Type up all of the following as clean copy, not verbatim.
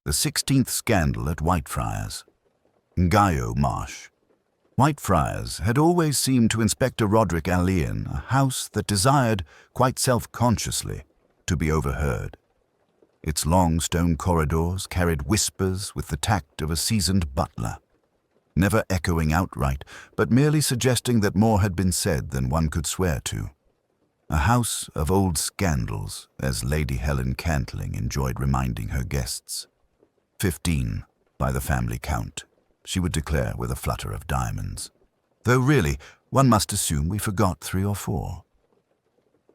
The 16th scandal at Whitefriars. Ngaio Marsh. Whitefriars had always seemed to Inspector Roderick Alleyn a house that desired, quite self-consciously, to be overheard. Its long stone corridors carried whispers with the tact of a seasoned butler, never echoing outright, but merely suggesting that more had been said than one could swear to. A house of old scandals, as Lady Helen Cantling enjoyed reminding her guests. 15, by the family count, she would declare with a flutter of diamonds. Though really, one must assume we forgot 3 or 4.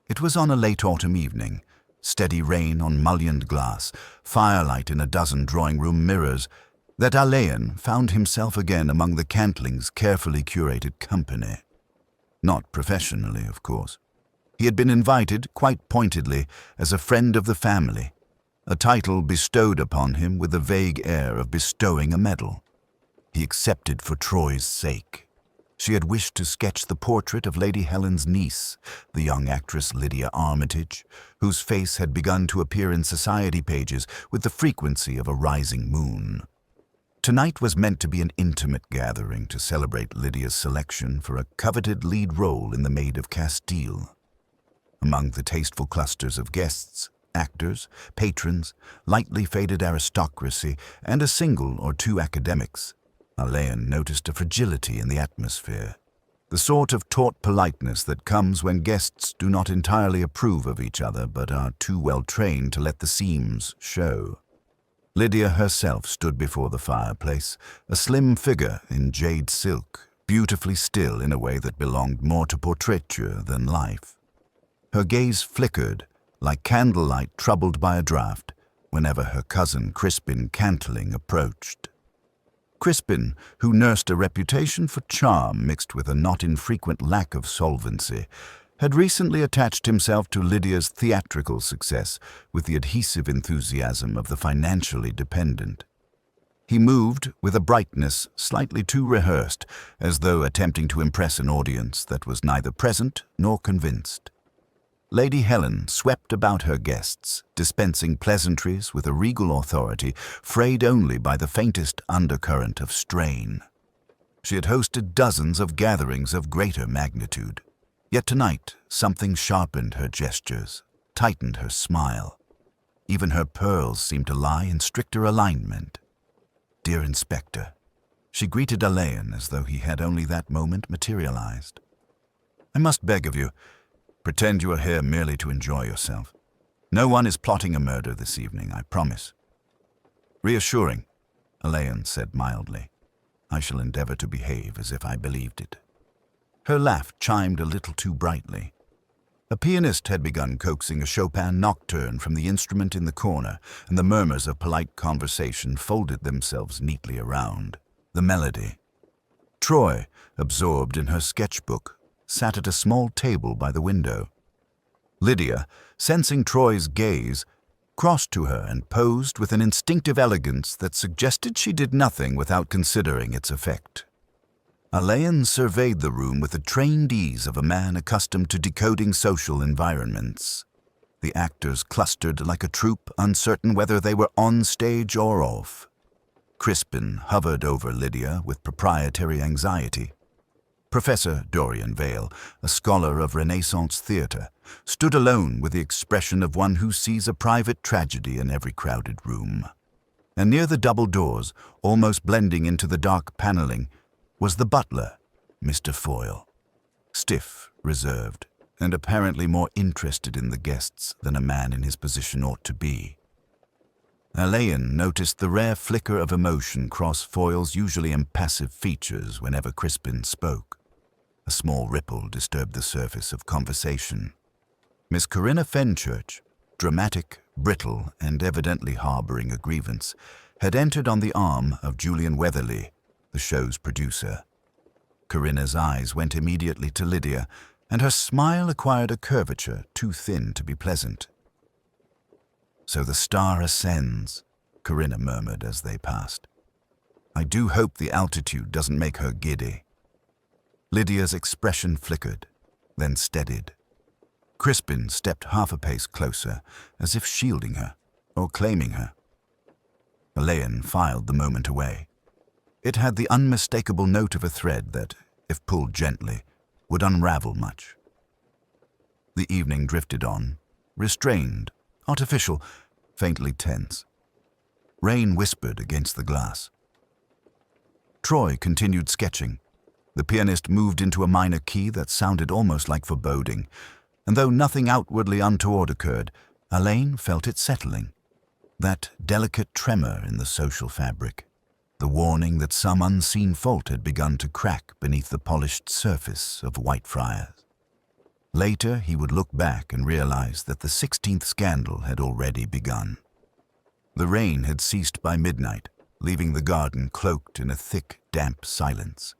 It was on a late autumn evening, steady rain on mullioned glass, firelight in a dozen drawing-room mirrors, that Alleyn found himself again among the Cantlings' carefully curated company. Not professionally, of course. He had been invited, quite pointedly, as a friend of the family, a title bestowed upon him with the vague air of bestowing a medal. He accepted for Troy's sake. She had wished to sketch the portrait of Lady Helen's niece, the young actress Lydia Armitage, whose face had begun to appear in society pages with the frequency of a rising moon. Tonight was meant to be an intimate gathering to celebrate Lydia's selection for a coveted lead role in The Maid of Castile. Among the tasteful clusters of guests, actors, patrons, lightly faded aristocracy, and a single or 2 academics, Alleyn noticed a fragility in the atmosphere, the sort of taut politeness that comes when guests do not entirely approve of each other but are too well trained to let the seams show. Lydia herself stood before the fireplace, a slim figure in jade silk, beautifully still in a way that belonged more to portraiture than life. Her gaze flickered, like candlelight troubled by a draught, whenever her cousin Crispin Cantling approached. Crispin, who nursed a reputation for charm mixed with a not infrequent lack of solvency, had recently attached himself to Lydia's theatrical success with the adhesive enthusiasm of the financially dependent. He moved with a brightness slightly too rehearsed, as though attempting to impress an audience that was neither present nor convinced. Lady Helen swept about her guests, dispensing pleasantries with a regal authority frayed only by the faintest undercurrent of strain. She had hosted dozens of gatherings of greater magnitude. Yet tonight, something sharpened her gestures, tightened her smile. Even her pearls seemed to lie in stricter alignment. "Dear Inspector," she greeted Alleyn as though he had only that moment materialized. "I must beg of you, pretend you are here merely to enjoy yourself. No one is plotting a murder this evening, I promise." "Reassuring," Alleyn said mildly. "I shall endeavor to behave as if I believed it." Her laugh chimed a little too brightly. A pianist had begun coaxing a Chopin nocturne from the instrument in the corner, and the murmurs of polite conversation folded themselves neatly around. The melody. Troy, absorbed in her sketchbook, sat at a small table by the window. Lydia, sensing Troy's gaze, crossed to her and posed with an instinctive elegance that suggested she did nothing without considering its effect. Alleyn surveyed the room with the trained ease of a man accustomed to decoding social environments. The actors clustered like a troupe, uncertain whether they were on stage or off. Crispin hovered over Lydia with proprietary anxiety. Professor Dorian Vale, a scholar of Renaissance theatre, stood alone with the expression of one who sees a private tragedy in every crowded room. And near the double doors, almost blending into the dark paneling, was the butler, Mr. Foyle, stiff, reserved, and apparently more interested in the guests than a man in his position ought to be. Alleyn noticed the rare flicker of emotion cross Foyle's usually impassive features whenever Crispin spoke. A small ripple disturbed the surface of conversation. Miss Corinna Fenchurch, dramatic, brittle, and evidently harboring a grievance, had entered on the arm of Julian Weatherly, the show's producer. Corinna's eyes went immediately to Lydia, and her smile acquired a curvature too thin to be pleasant. "So the star ascends," Corinna murmured as they passed. "I do hope the altitude doesn't make her giddy." Lydia's expression flickered, then steadied. Crispin stepped half a pace closer, as if shielding her or claiming her. Alleyn filed the moment away. It had the unmistakable note of a thread that, if pulled gently, would unravel much. The evening drifted on, restrained, artificial, faintly tense. Rain whispered against the glass. Troy continued sketching. The pianist moved into a minor key that sounded almost like foreboding, and though nothing outwardly untoward occurred, Alleyn felt it settling. That delicate tremor in the social fabric, the warning that some unseen fault had begun to crack beneath the polished surface of Whitefriars. Later, he would look back and realize that the 16th scandal had already begun. The rain had ceased by midnight, leaving the garden cloaked in a thick, damp silence.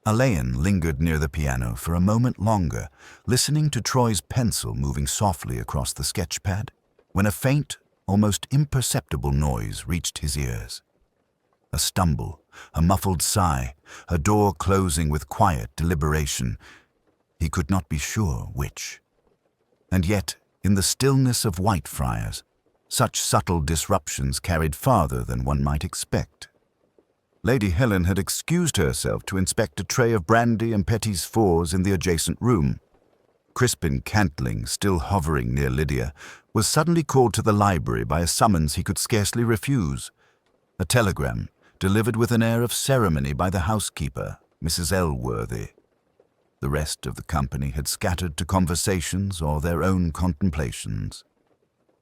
Alleyn lingered near the piano for a moment longer, listening to Troy's pencil moving softly across the sketchpad, when a faint, almost imperceptible noise reached his ears. A stumble, a muffled sigh, a door closing with quiet deliberation. He could not be sure which. And yet, in the stillness of Whitefriars, such subtle disruptions carried farther than one might expect. Lady Helen had excused herself to inspect a tray of brandy and petits fours in the adjacent room. Crispin Cantling, still hovering near Lydia, was suddenly called to the library by a summons he could scarcely refuse. A telegram, delivered with an air of ceremony by the housekeeper, Mrs. Elworthy. The rest of the company had scattered to conversations or their own contemplations.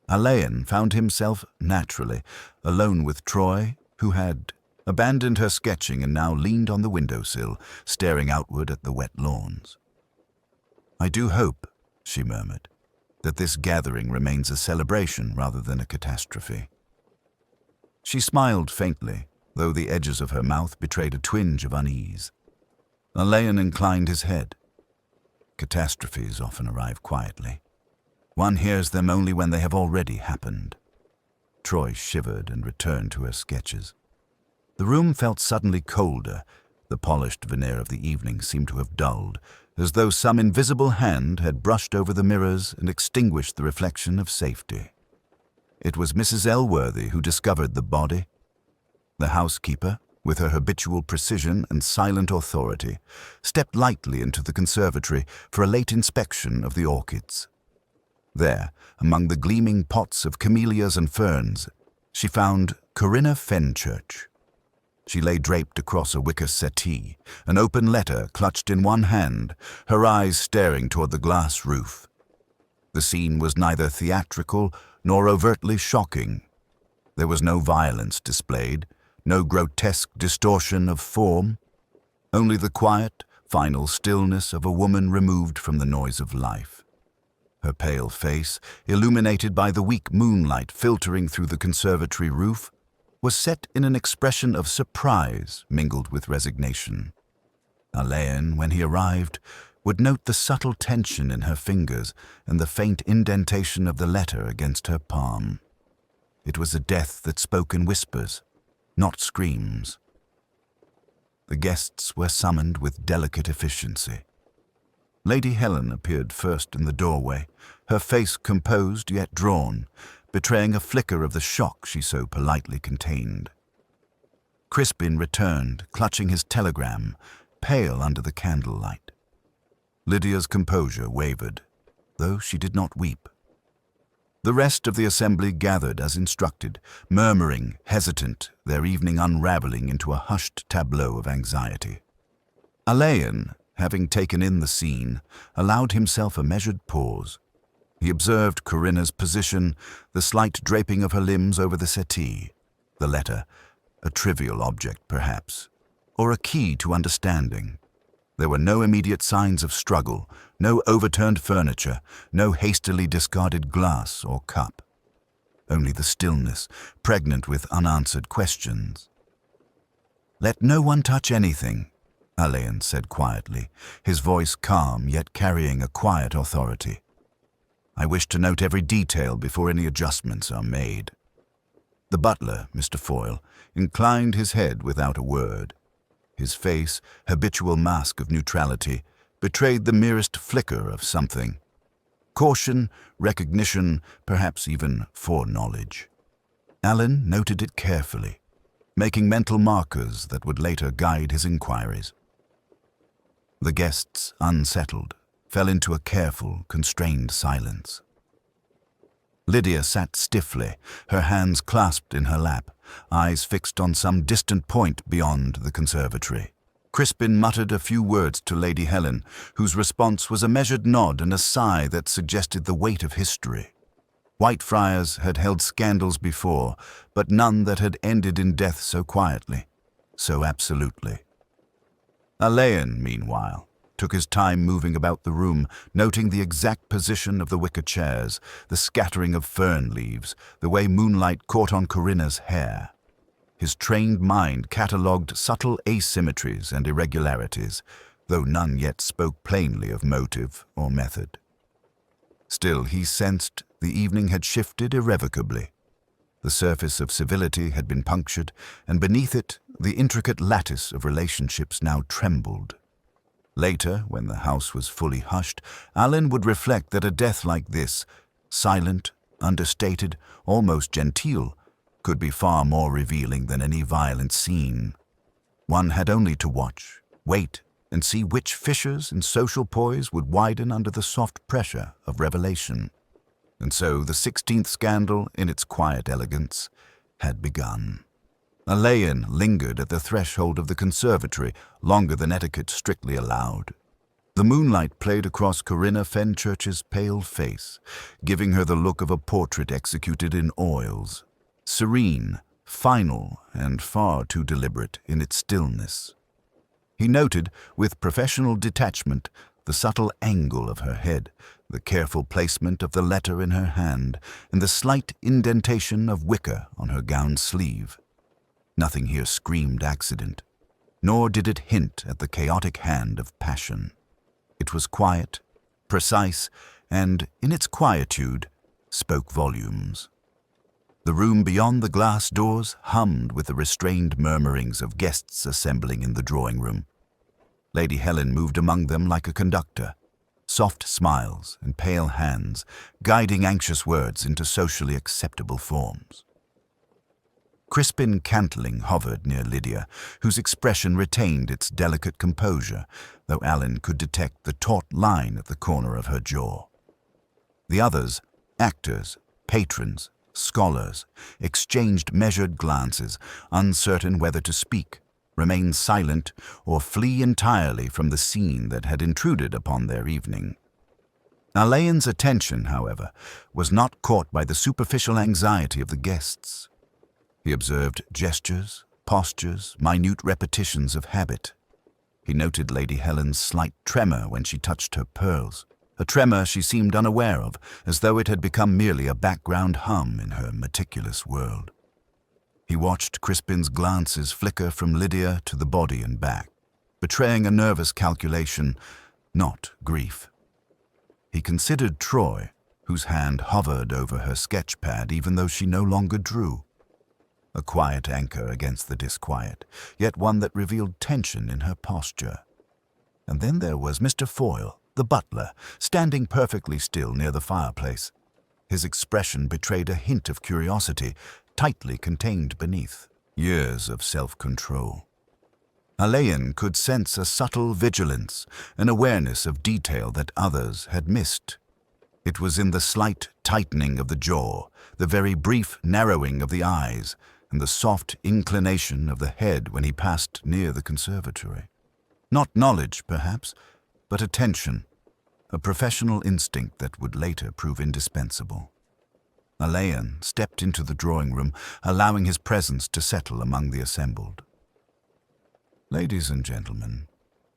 Alleyn found himself, naturally, alone with Troy, who had abandoned her sketching and now leaned on the windowsill, staring outward at the wet lawns. "I do hope," she murmured, "that this gathering remains a celebration rather than a catastrophe." She smiled faintly, though the edges of her mouth betrayed a twinge of unease. Alleyn inclined his head. Catastrophes often arrive quietly. One hears them only when they have already happened. Troy shivered and returned to her sketches. The room felt suddenly colder. The polished veneer of the evening seemed to have dulled, as though some invisible hand had brushed over the mirrors and extinguished the reflection of safety. It was Mrs. Elworthy who discovered the body. The housekeeper, with her habitual precision and silent authority, stepped lightly into the conservatory for a late inspection of the orchids. There, among the gleaming pots of camellias and ferns, she found Corinna Fenchurch. She lay draped across a wicker settee, an open letter clutched in one hand, her eyes staring toward the glass roof. The scene was neither theatrical nor overtly shocking. There was no violence displayed, no grotesque distortion of form, only the quiet, final stillness of a woman removed from the noise of life. Her pale face, illuminated by the weak moonlight filtering through the conservatory roof, was set in an expression of surprise mingled with resignation. Alleyn, when he arrived, would note the subtle tension in her fingers and the faint indentation of the letter against her palm. It was a death that spoke in whispers, not screams. The guests were summoned with delicate efficiency. Lady Helen appeared first in the doorway, her face composed yet drawn, betraying a flicker of the shock she so politely contained. Crispin returned, clutching his telegram, pale under the candlelight. Lydia's composure wavered, though she did not weep. The rest of the assembly gathered as instructed, murmuring, hesitant, their evening unraveling into a hushed tableau of anxiety. Alleyn, having taken in the scene, allowed himself a measured pause. He observed Corinna's position, the slight draping of her limbs over the settee, the letter, a trivial object perhaps, or a key to understanding. There were no immediate signs of struggle, no overturned furniture, no hastily discarded glass or cup. Only the stillness, pregnant with unanswered questions. "Let no one touch anything," Alleyn said quietly, his voice calm yet carrying a quiet authority. "I wish to note every detail before any adjustments are made." The butler, Mr. Foyle, inclined his head without a word. His face, habitual mask of neutrality, betrayed the merest flicker of something. Caution, recognition, perhaps even foreknowledge. Alleyn noted it carefully, making mental markers that would later guide his inquiries. The guests, unsettled, fell into a careful, constrained silence. Lydia sat stiffly, her hands clasped in her lap, eyes fixed on some distant point beyond the conservatory. Crispin muttered a few words to Lady Helen, whose response was a measured nod and a sigh that suggested the weight of history. Whitefriars had held scandals before, but none that had ended in death so quietly, so absolutely. Alleyn, meanwhile, took his time moving about the room, noting the exact position of the wicker chairs, the scattering of fern leaves, the way moonlight caught on Corinna's hair. His trained mind catalogued subtle asymmetries and irregularities, though none yet spoke plainly of motive or method. Still, he sensed the evening had shifted irrevocably. The surface of civility had been punctured, and beneath it, the intricate lattice of relationships now trembled. Later, when the house was fully hushed, Alleyn would reflect that a death like this, silent, understated, almost genteel, could be far more revealing than any violent scene. One had only to watch, wait, and see which fissures in social poise would widen under the soft pressure of revelation. And so the 16th scandal, in its quiet elegance, had begun. Alleyn lingered at the threshold of the conservatory longer than etiquette strictly allowed. The moonlight played across Corinna Fenchurch's pale face, giving her the look of a portrait executed in oils, serene, final, and far too deliberate in its stillness. He noted, with professional detachment, the subtle angle of her head, the careful placement of the letter in her hand, and the slight indentation of wicker on her gown sleeve. Nothing here screamed accident, nor did it hint at the chaotic hand of passion. It was quiet, precise, and, in its quietude, spoke volumes. The room beyond the glass doors hummed with the restrained murmurings of guests assembling in the drawing room. Lady Helen moved among them like a conductor, soft smiles and pale hands, guiding anxious words into socially acceptable forms. Crispin Cantling hovered near Lydia, whose expression retained its delicate composure, though Alleyn could detect the taut line at the corner of her jaw. The others, actors, patrons, scholars, exchanged measured glances, uncertain whether to speak, remain silent, or flee entirely from the scene that had intruded upon their evening. Alleyn's attention, however, was not caught by the superficial anxiety of the guests. He observed gestures, postures, minute repetitions of habit. He noted Lady Helen's slight tremor when she touched her pearls, a tremor she seemed unaware of, as though it had become merely a background hum in her meticulous world. He watched Crispin's glances flicker from Lydia to the body and back, betraying a nervous calculation, not grief. He considered Troy, whose hand hovered over her sketch pad even though she no longer drew. A quiet anchor against the disquiet, yet one that revealed tension in her posture. And then there was Mr. Foyle, the butler, standing perfectly still near the fireplace. His expression betrayed a hint of curiosity, tightly contained beneath years of self-control. Alleyn could sense a subtle vigilance, an awareness of detail that others had missed. It was in the slight tightening of the jaw, the very brief narrowing of the eyes, and the soft inclination of the head when he passed near the conservatory. Not knowledge, perhaps, but attention, a professional instinct that would later prove indispensable. Alleyn stepped into the drawing room, allowing his presence to settle among the assembled. "Ladies and gentlemen,"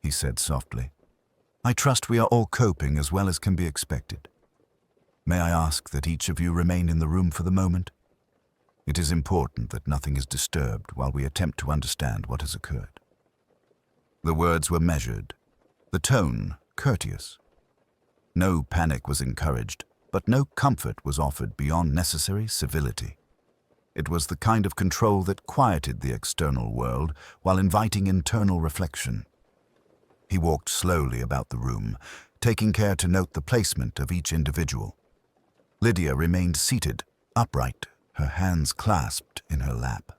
he said softly, "I trust we are all coping as well as can be expected. May I ask that each of you remain in the room for the moment? It is important that nothing is disturbed while we attempt to understand what has occurred." The words were measured, the tone courteous. No panic was encouraged, but no comfort was offered beyond necessary civility. It was the kind of control that quieted the external world while inviting internal reflection. He walked slowly about the room, taking care to note the placement of each individual. Lydia remained seated, upright, her hands clasped in her lap.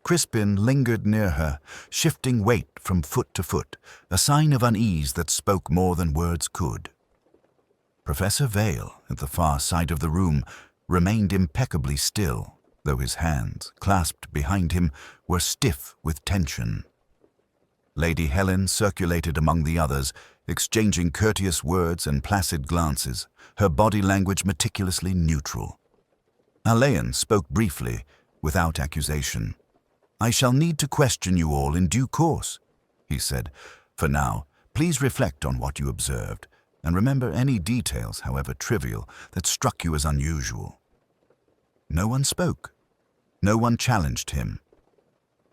Crispin lingered near her, shifting weight from foot to foot, a sign of unease that spoke more than words could. Professor Vale, at the far side of the room, remained impeccably still, though his hands, clasped behind him, were stiff with tension. Lady Helen circulated among the others, exchanging courteous words and placid glances, her body language meticulously neutral. Alleyn spoke briefly, without accusation. "I shall need to question you all in due course," he said. "For now, please reflect on what you observed, and remember any details, however trivial, that struck you as unusual." No one spoke. No one challenged him.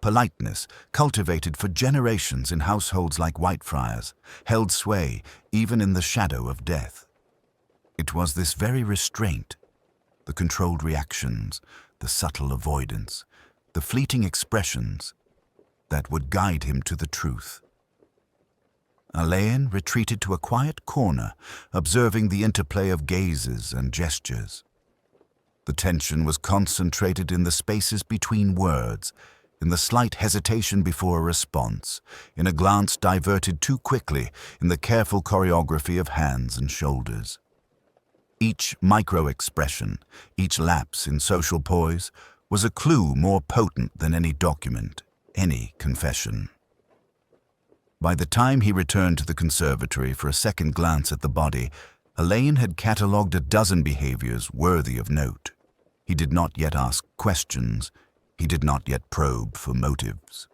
Politeness, cultivated for generations in households like Whitefriars, held sway even in the shadow of death. It was this very restraint, the controlled reactions, the subtle avoidance, the fleeting expressions, that would guide him to the truth. Alleyn retreated to a quiet corner, observing the interplay of gazes and gestures. The tension was concentrated in the spaces between words, in the slight hesitation before a response, in a glance diverted too quickly, in the careful choreography of hands and shoulders. Each micro-expression, each lapse in social poise, was a clue more potent than any document, any confession. By the time he returned to the conservatory for a second glance at the body, Alleyn had catalogued a dozen behaviors worthy of note. He did not yet ask questions. He did not yet probe for motives.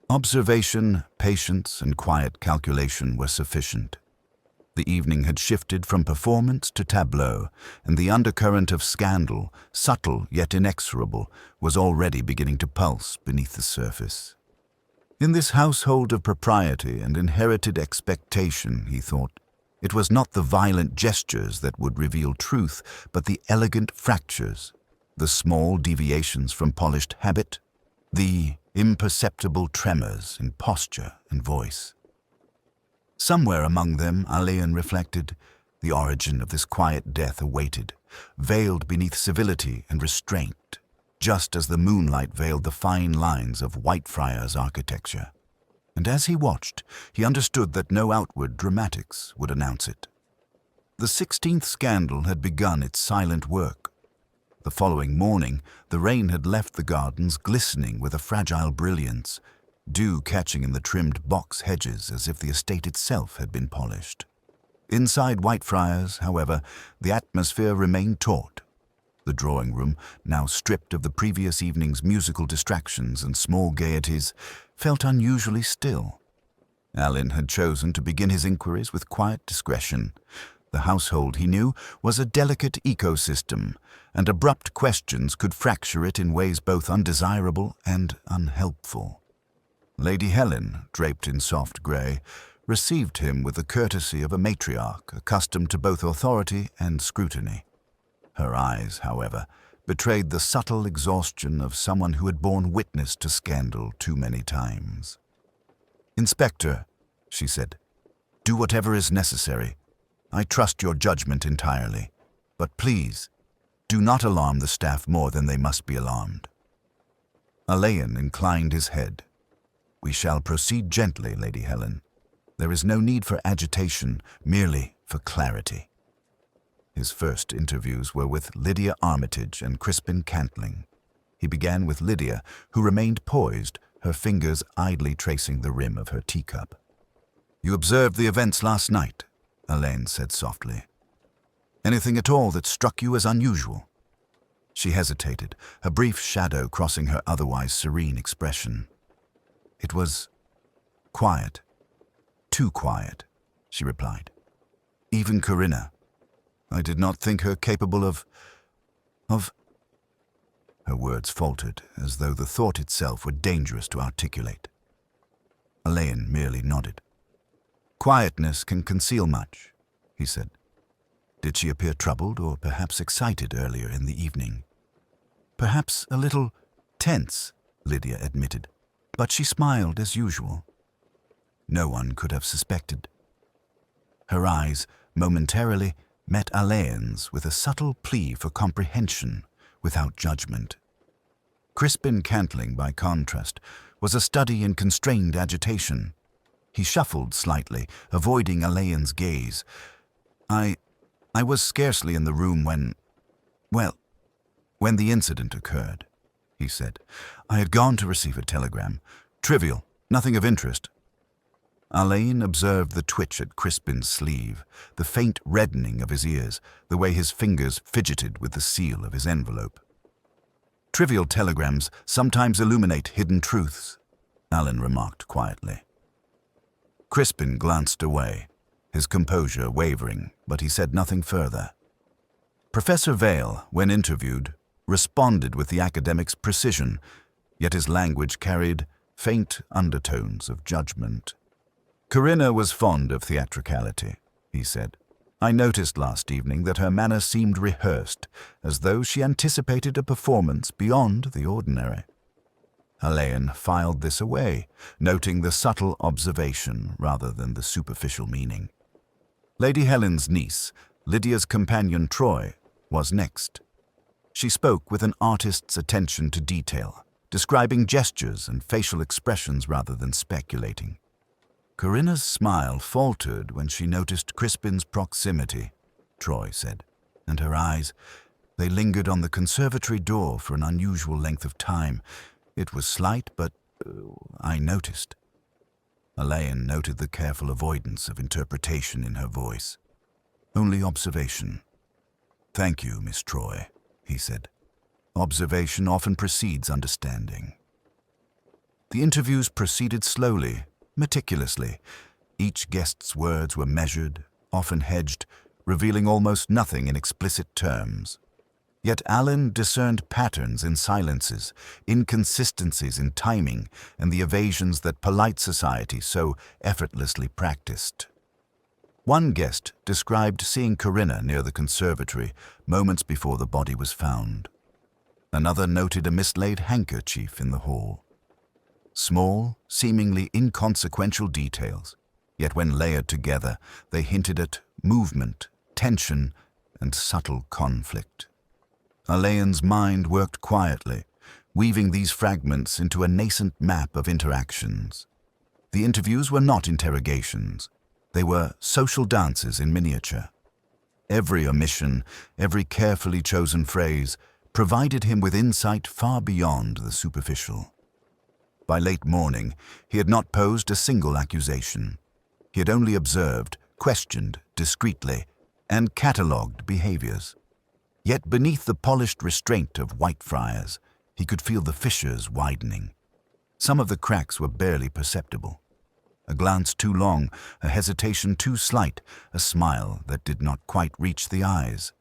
Observation, patience, and quiet calculation were sufficient. The evening had shifted from performance to tableau, and the undercurrent of scandal, subtle yet inexorable, was already beginning to pulse beneath the surface. In this household of propriety and inherited expectation, he thought, it was not the violent gestures that would reveal truth, but the elegant fractures, the small deviations from polished habit, the imperceptible tremors in posture and voice. Somewhere among them, Alleyn reflected, the origin of this quiet death awaited, veiled beneath civility and restraint, just as the moonlight veiled the fine lines of Whitefriars architecture. And as he watched, he understood that no outward dramatics would announce it. The 16th scandal had begun its silent work. The following morning, the rain had left the gardens glistening with a fragile brilliance, dew catching in the trimmed box hedges as if the estate itself had been polished. Inside Whitefriars, however, the atmosphere remained taut. The drawing-room, now stripped of the previous evening's musical distractions and small gaieties, felt unusually still. Alleyn had chosen to begin his inquiries with quiet discretion. The household, he knew, was a delicate ecosystem, and abrupt questions could fracture it in ways both undesirable and unhelpful. Lady Helen, draped in soft grey, received him with the courtesy of a matriarch accustomed to both authority and scrutiny. Her eyes, however, betrayed the subtle exhaustion of someone who had borne witness to scandal too many times. "Inspector," she said, "do whatever is necessary. I trust your judgment entirely. But please, do not alarm the staff more than they must be alarmed." Alleyn inclined his head. "We shall proceed gently, Lady Helen. There is no need for agitation, merely for clarity." His first interviews were with Lydia Armitage and Crispin Cantling. He began with Lydia, who remained poised, her fingers idly tracing the rim of her teacup. "You observed the events last night," Alleyn said softly. "Anything at all that struck you as unusual?" She hesitated, a brief shadow crossing her otherwise serene expression. "It was quiet. Too quiet," she replied. "Even Corinna. I did not think her capable of... Her words faltered, as though the thought itself were dangerous to articulate. Alleyn merely nodded. "Quietness can conceal much," he said. "Did she appear troubled or perhaps excited earlier in the evening?" "Perhaps a little tense," Lydia admitted, "but she smiled as usual." No one could have suspected. Her eyes, momentarily, met Alleyn's with a subtle plea for comprehension without judgment. Crispin Cantling, by contrast, was a study in constrained agitation. He shuffled slightly, avoiding Alleyn's gaze. I was scarcely in the room when the incident occurred, he said. I had gone to receive a telegram. Trivial, nothing of interest. Alleyn observed the twitch at Crispin's sleeve, the faint reddening of his ears, the way his fingers fidgeted with the seal of his envelope. Trivial telegrams sometimes illuminate hidden truths, Alleyn remarked quietly. Crispin glanced away, his composure wavering, but he said nothing further. Professor Vale, when interviewed, responded with the academic's precision, yet his language carried faint undertones of judgment. Corinna was fond of theatricality, he said. I noticed last evening that her manner seemed rehearsed, as though she anticipated a performance beyond the ordinary. Alleyn filed this away, noting the subtle observation rather than the superficial meaning. Lady Helen's niece, Lydia's companion Troy, was next. She spoke with an artist's attention to detail, describing gestures and facial expressions rather than speculating. Corinna's smile faltered when she noticed Crispin's proximity, Troy said, and her eyes, they lingered on the conservatory door for an unusual length of time. It was slight, but I noticed. Alleyn noted the careful avoidance of interpretation in her voice. Only observation. Thank you, Miss Troy, he said. Observation often precedes understanding. The interviews proceeded slowly, meticulously. Each guest's words were measured, often hedged, revealing almost nothing in explicit terms. Yet Alleyn discerned patterns in silences, inconsistencies in timing, and the evasions that polite society so effortlessly practiced. One guest described seeing Corinna near the conservatory moments before the body was found. Another noted a mislaid handkerchief in the hall. Small, seemingly inconsequential details, yet when layered together, they hinted at movement, tension, and subtle conflict. Alleyn's mind worked quietly, weaving these fragments into a nascent map of interactions. The interviews were not interrogations. They were social dances in miniature. Every omission, every carefully chosen phrase, provided him with insight far beyond the superficial. By late morning, he had not posed a single accusation. He had only observed, questioned discreetly, and catalogued behaviors. Yet beneath the polished restraint of Whitefriars, he could feel the fissures widening. Some of the cracks were barely perceptible. A glance too long, a hesitation too slight, a smile that did not quite reach the eyes.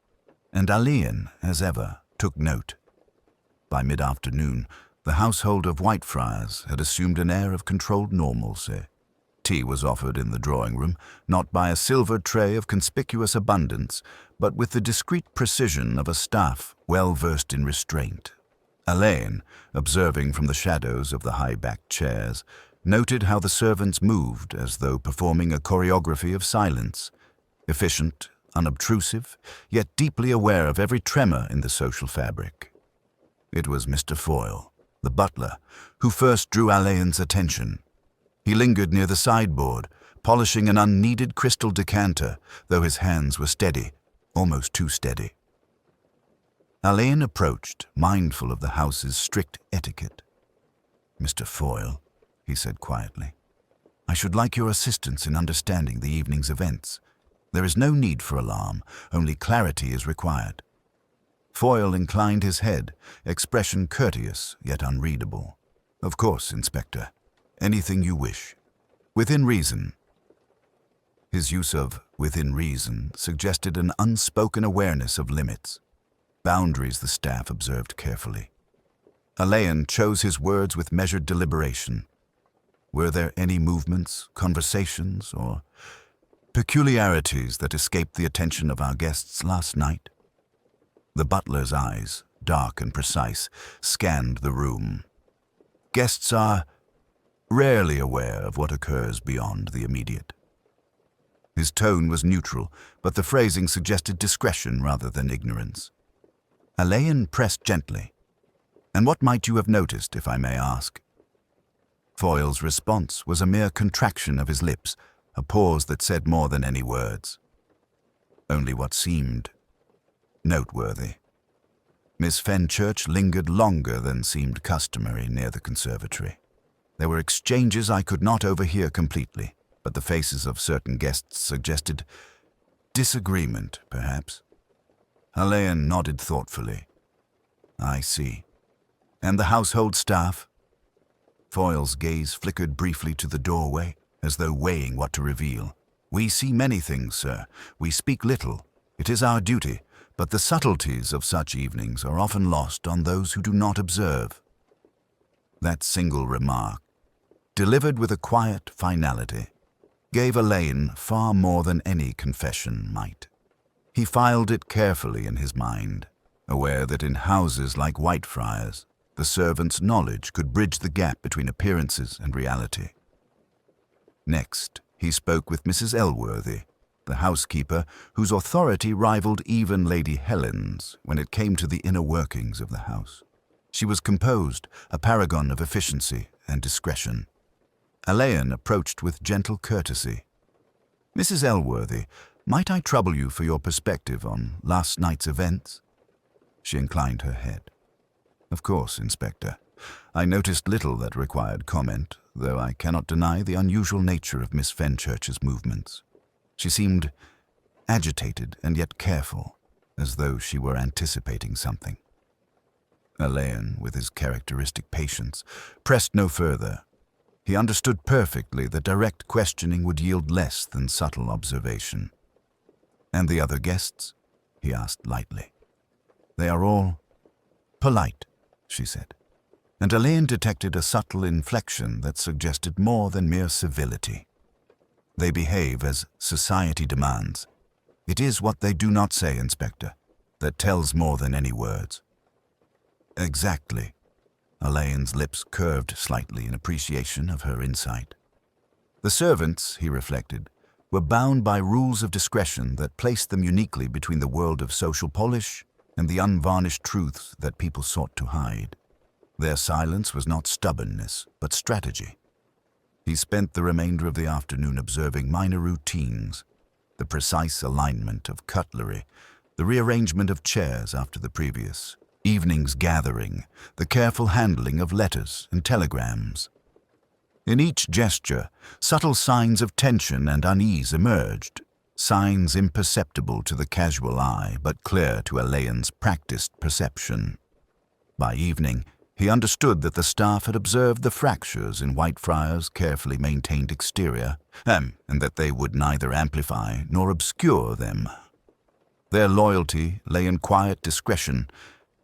And Alleyn, as ever, took note. By mid-afternoon, the household of Whitefriars had assumed an air of controlled normalcy. Tea was offered in the drawing-room, not by a silver tray of conspicuous abundance, but with the discreet precision of a staff well versed in restraint. Alleyn, observing from the shadows of the high-backed chairs, noted how the servants moved as though performing a choreography of silence, efficient, unobtrusive, yet deeply aware of every tremor in the social fabric. It was Mr. Foyle, the butler, who first drew Alleyn's attention. He lingered near the sideboard, polishing an unneeded crystal decanter, though his hands were steady, almost too steady. Alleyn approached, mindful of the house's strict etiquette. "Mr. Foyle," he said quietly, "I should like your assistance in understanding the evening's events. There is no need for alarm, only clarity is required." Foyle inclined his head, expression courteous yet unreadable. "Of course, Inspector. Anything you wish. Within reason." His use of "within reason" suggested an unspoken awareness of limits. Boundaries the staff observed carefully. Alleyn chose his words with measured deliberation. Were there any movements, conversations, or peculiarities that escaped the attention of our guests last night? The butler's eyes, dark and precise, scanned the room. Guests are rarely aware of what occurs beyond the immediate. His tone was neutral, but the phrasing suggested discretion rather than ignorance. Alleyn pressed gently. "And what might you have noticed, if I may ask?" Foyle's response was a mere contraction of his lips, a pause that said more than any words. Only what seemed noteworthy. Miss Fenchurch lingered longer than seemed customary near the conservatory. There were exchanges I could not overhear completely, but the faces of certain guests suggested disagreement, perhaps. Alleyn nodded thoughtfully. "I see. And the household staff?" Foyle's gaze flickered briefly to the doorway, as though weighing what to reveal. "We see many things, sir. We speak little. It is our duty, but the subtleties of such evenings are often lost on those who do not observe." That single remark, delivered with a quiet finality, gave Alleyn far more than any confession might. He filed it carefully in his mind, aware that in houses like Whitefriars, the servant's knowledge could bridge the gap between appearances and reality. Next, he spoke with Mrs. Elworthy, the housekeeper whose authority rivaled even Lady Helen's when it came to the inner workings of the house. She was composed, a paragon of efficiency and discretion. Alleyn approached with gentle courtesy. "Mrs. Elworthy, might I trouble you for your perspective on last night's events?" She inclined her head. "Of course, Inspector. I noticed little that required comment, though I cannot deny the unusual nature of Miss Fenchurch's movements. She seemed agitated and yet careful, as though she were anticipating something." Alleyn, with his characteristic patience, pressed no further. He understood perfectly that direct questioning would yield less than subtle observation. "And the other guests?" he asked lightly. "They are all polite," she said, and Alleyn detected a subtle inflection that suggested more than mere civility. "They behave as society demands. It is what they do not say, Inspector, that tells more than any words." "Exactly." Alleyn's lips curved slightly in appreciation of her insight. The servants, he reflected, were bound by rules of discretion that placed them uniquely between the world of social polish and the unvarnished truths that people sought to hide. Their silence was not stubbornness, but strategy. He spent the remainder of the afternoon observing minor routines, the precise alignment of cutlery, the rearrangement of chairs after the previous evening's gathering, the careful handling of letters and telegrams. In each gesture, subtle signs of tension and unease emerged, signs imperceptible to the casual eye but clear to Alleyn's practiced perception. By evening, he understood that the staff had observed the fractures in Whitefriars' carefully maintained exterior, and that they would neither amplify nor obscure them. Their loyalty lay in quiet discretion,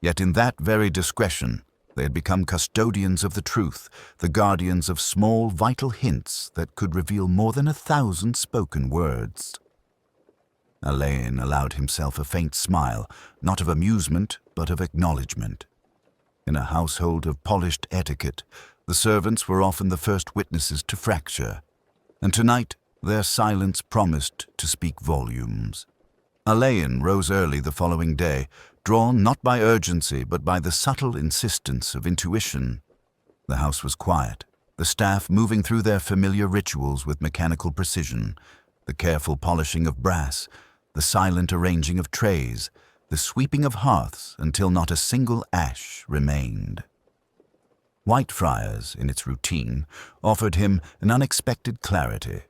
yet in that very discretion they had become custodians of the truth, the guardians of small, vital hints that could reveal more than 1,000 spoken words. Alleyn allowed himself a faint smile, not of amusement, but of acknowledgement. In a household of polished etiquette, the servants were often the first witnesses to fracture, and tonight their silence promised to speak volumes. Alleyn rose early the following day, drawn not by urgency but by the subtle insistence of intuition. The house was quiet, the staff moving through their familiar rituals with mechanical precision, the careful polishing of brass, the silent arranging of trays, the sweeping of hearths until not a single ash remained. Whitefriars, in its routine, offered him an unexpected clarity.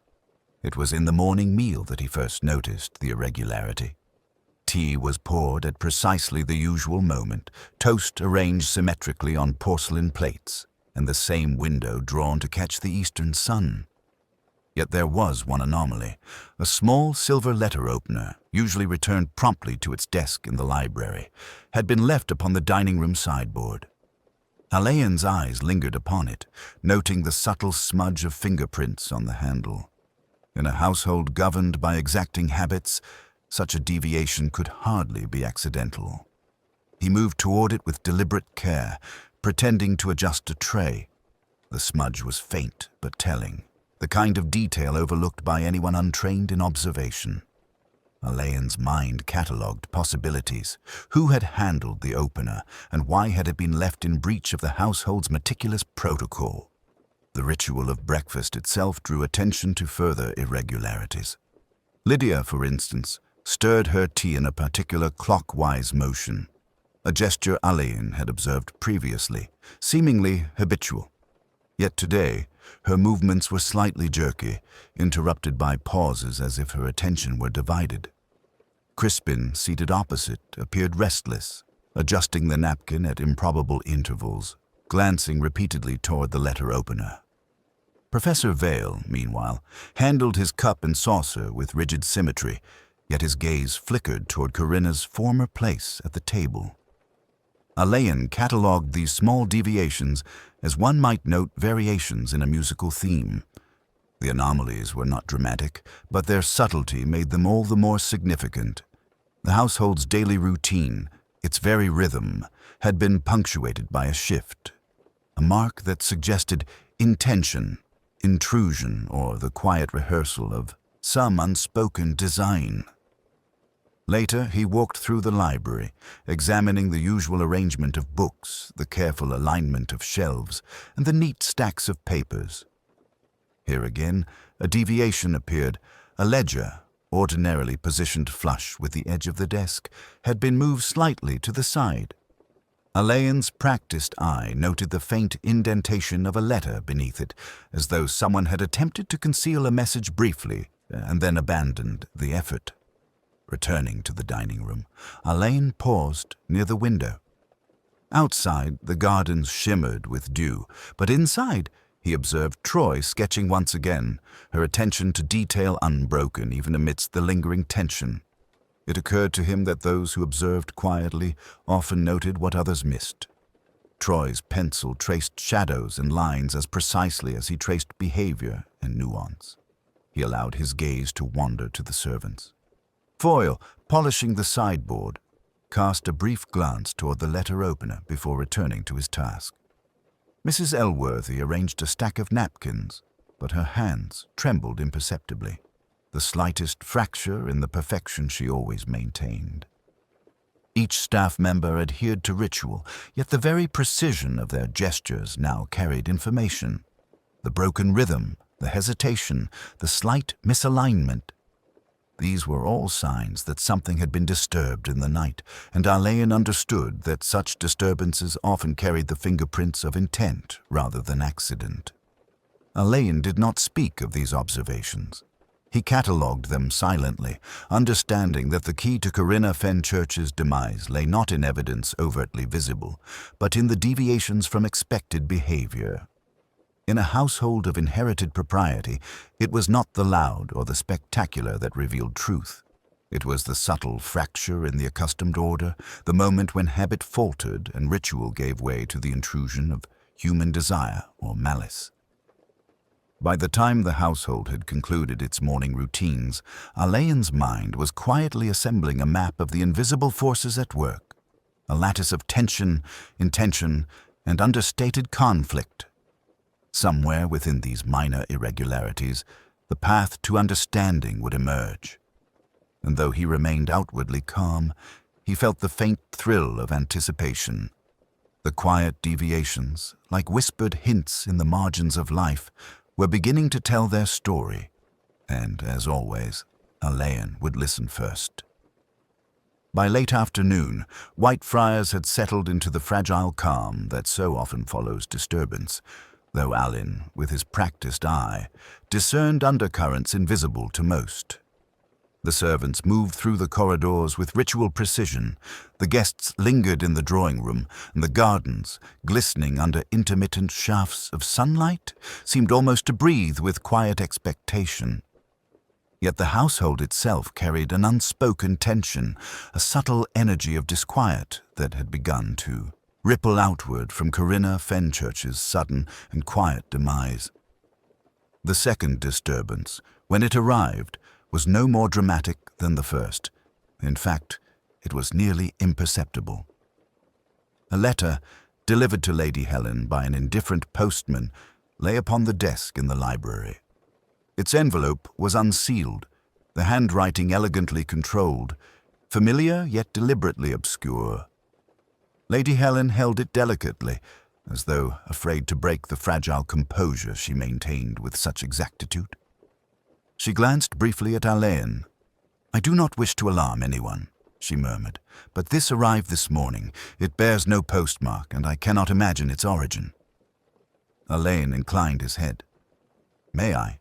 It was in the morning meal that he first noticed the irregularity. Tea was poured at precisely the usual moment, toast arranged symmetrically on porcelain plates, and the same window drawn to catch the eastern sun. Yet there was one anomaly. A small silver letter opener, usually returned promptly to its desk in the library, had been left upon the dining room sideboard. Alleyn's eyes lingered upon it, noting the subtle smudge of fingerprints on the handle. In a household governed by exacting habits, such a deviation could hardly be accidental. He moved toward it with deliberate care, pretending to adjust a tray. The smudge was faint but telling, the kind of detail overlooked by anyone untrained in observation. Alleyn's mind catalogued possibilities. Who had handled the opener, and why had it been left in breach of the household's meticulous protocol? The ritual of breakfast itself drew attention to further irregularities. Lydia, for instance, stirred her tea in a particular clockwise motion, a gesture Alleyn had observed previously, seemingly habitual. Yet today, her movements were slightly jerky, interrupted by pauses as if her attention were divided. Crispin, seated opposite, appeared restless, adjusting the napkin at improbable intervals, glancing repeatedly toward the letter opener. Professor Vale, meanwhile, handled his cup and saucer with rigid symmetry, yet his gaze flickered toward Corinna's former place at the table. Alleyn catalogued these small deviations as one might note variations in a musical theme. The anomalies were not dramatic, but their subtlety made them all the more significant. The household's daily routine, its very rhythm, had been punctuated by a shift, a mark that suggested intention, intrusion, or the quiet rehearsal of some unspoken design. Later, he walked through the library, examining the usual arrangement of books, the careful alignment of shelves, and the neat stacks of papers. Here again, a deviation appeared. A ledger, ordinarily positioned flush with the edge of the desk, had been moved slightly to the side. Alleyn's practiced eye noted the faint indentation of a letter beneath it, as though someone had attempted to conceal a message briefly and then abandoned the effort. Returning to the dining room, Alleyn paused near the window. Outside, the gardens shimmered with dew, but inside, he observed Troy sketching once again, her attention to detail unbroken even amidst the lingering tension. It occurred to him that those who observed quietly often noted what others missed. Troy's pencil traced shadows and lines as precisely as he traced behavior and nuance. He allowed his gaze to wander to the servants. Foyle, polishing the sideboard, cast a brief glance toward the letter opener before returning to his task. Mrs. Elworthy arranged a stack of napkins, but her hands trembled imperceptibly, the slightest fracture in the perfection she always maintained. Each staff member adhered to ritual, yet the very precision of their gestures now carried information. The broken rhythm, the hesitation, the slight misalignment. These were all signs that something had been disturbed in the night, and Alleyn understood that such disturbances often carried the fingerprints of intent rather than accident. Alleyn did not speak of these observations. He catalogued them silently, understanding that the key to Corinna Fenchurch's demise lay not in evidence overtly visible, but in the deviations from expected behavior. In a household of inherited propriety, it was not the loud or the spectacular that revealed truth. It was the subtle fracture in the accustomed order, the moment when habit faltered and ritual gave way to the intrusion of human desire or malice. By the time the household had concluded its morning routines, Alleyn's mind was quietly assembling a map of the invisible forces at work, a lattice of tension, intention, and understated conflict. Somewhere within these minor irregularities, the path to understanding would emerge. And though he remained outwardly calm, he felt the faint thrill of anticipation. The quiet deviations, like whispered hints in the margins of life, were beginning to tell their story, and, as always, Alleyn would listen first. By late afternoon, Whitefriars had settled into the fragile calm that so often follows disturbance, though Alleyn, with his practiced eye, discerned undercurrents invisible to most. The servants moved through the corridors with ritual precision, the guests lingered in the drawing room, and the gardens, glistening under intermittent shafts of sunlight, seemed almost to breathe with quiet expectation. Yet the household itself carried an unspoken tension, a subtle energy of disquiet that had begun to ripple outward from Corinna Fenchurch's sudden and quiet demise. The second disturbance, when it arrived, was no more dramatic than the first. In fact, it was nearly imperceptible. A letter, delivered to Lady Helen by an indifferent postman, lay upon the desk in the library. Its envelope was unsealed, the handwriting elegantly controlled, familiar yet deliberately obscure. Lady Helen held it delicately, as though afraid to break the fragile composure she maintained with such exactitude. She glanced briefly at Alleyn. "I do not wish to alarm anyone," she murmured, "but this arrived this morning. It bears no postmark, and I cannot imagine its origin." Alleyn inclined his head. "May I?"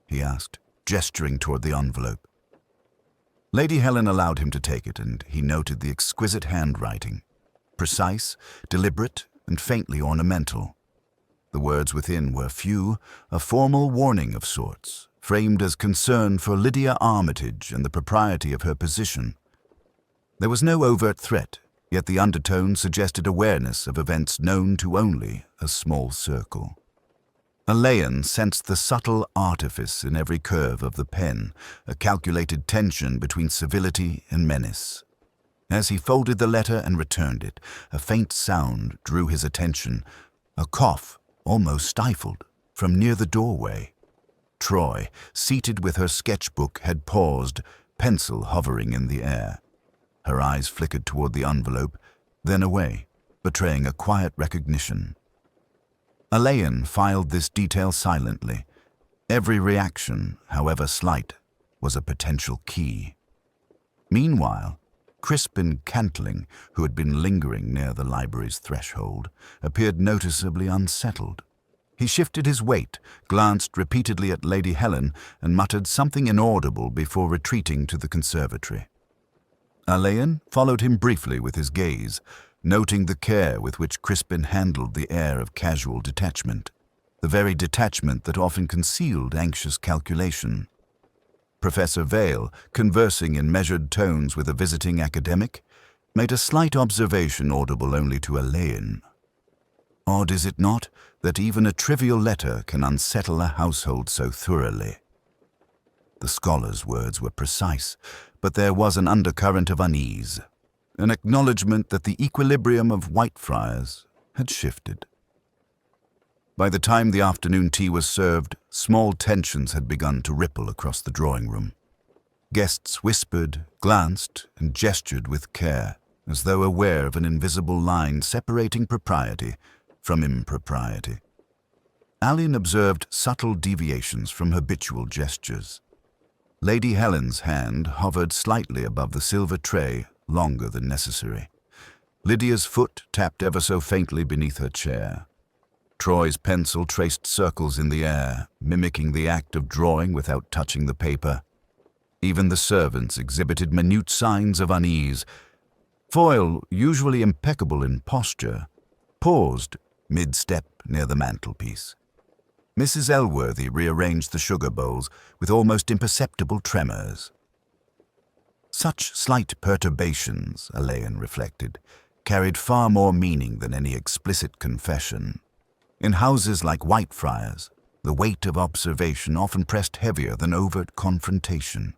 he asked, gesturing toward the envelope. Lady Helen allowed him to take it, and he noted the exquisite handwriting, precise, deliberate, and faintly ornamental. The words within were few, a formal warning of sorts, framed as concern for Lydia Armitage and the propriety of her position. There was no overt threat, yet the undertone suggested awareness of events known to only a small circle. Alleyn sensed the subtle artifice in every curve of the pen, a calculated tension between civility and menace. As he folded the letter and returned it, a faint sound drew his attention, a cough, almost stifled, from near the doorway. Troy, seated with her sketchbook, had paused, pencil hovering in the air. Her eyes flickered toward the envelope, then away, betraying a quiet recognition. Alleyn filed this detail silently. Every reaction, however slight, was a potential key. Meanwhile, Crispin Cantling, who had been lingering near the library's threshold, appeared noticeably unsettled. He shifted his weight, glanced repeatedly at Lady Helen, and muttered something inaudible before retreating to the conservatory. Alleyn followed him briefly with his gaze, noting the care with which Crispin handled the air of casual detachment, the very detachment that often concealed anxious calculation. Professor Vale, conversing in measured tones with a visiting academic, made a slight observation audible only to Alleyn. Odd, is it not, that even a trivial letter can unsettle a household so thoroughly? The scholar's words were precise, but there was an undercurrent of unease, an acknowledgement that the equilibrium of Whitefriars had shifted. By the time the afternoon tea was served, small tensions had begun to ripple across the drawing room. Guests whispered, glanced, and gestured with care, as though aware of an invisible line separating propriety from impropriety. Alleyn observed subtle deviations from habitual gestures. Lady Helen's hand hovered slightly above the silver tray, longer than necessary. Lydia's foot tapped ever so faintly beneath her chair. Troy's pencil traced circles in the air, mimicking the act of drawing without touching the paper. Even the servants exhibited minute signs of unease. Foyle, usually impeccable in posture, paused mid-step near the mantelpiece. Mrs. Elworthy rearranged the sugar bowls with almost imperceptible tremors. Such slight perturbations, Alleyn reflected, carried far more meaning than any explicit confession. In houses like Whitefriars, the weight of observation often pressed heavier than overt confrontation.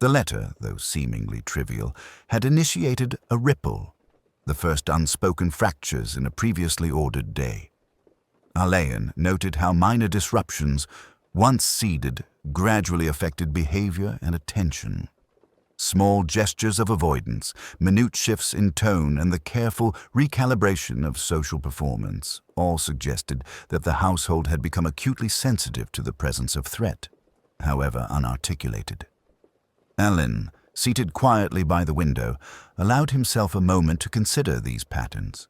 The letter, though seemingly trivial, had initiated a ripple, the first unspoken fractures in a previously ordered day. Alleyn noted how minor disruptions, once seeded, gradually affected behavior and attention. Small gestures of avoidance, minute shifts in tone, and the careful recalibration of social performance all suggested that the household had become acutely sensitive to the presence of threat, however unarticulated. Alleyn, seated quietly by the window, allowed himself a moment to consider these patterns.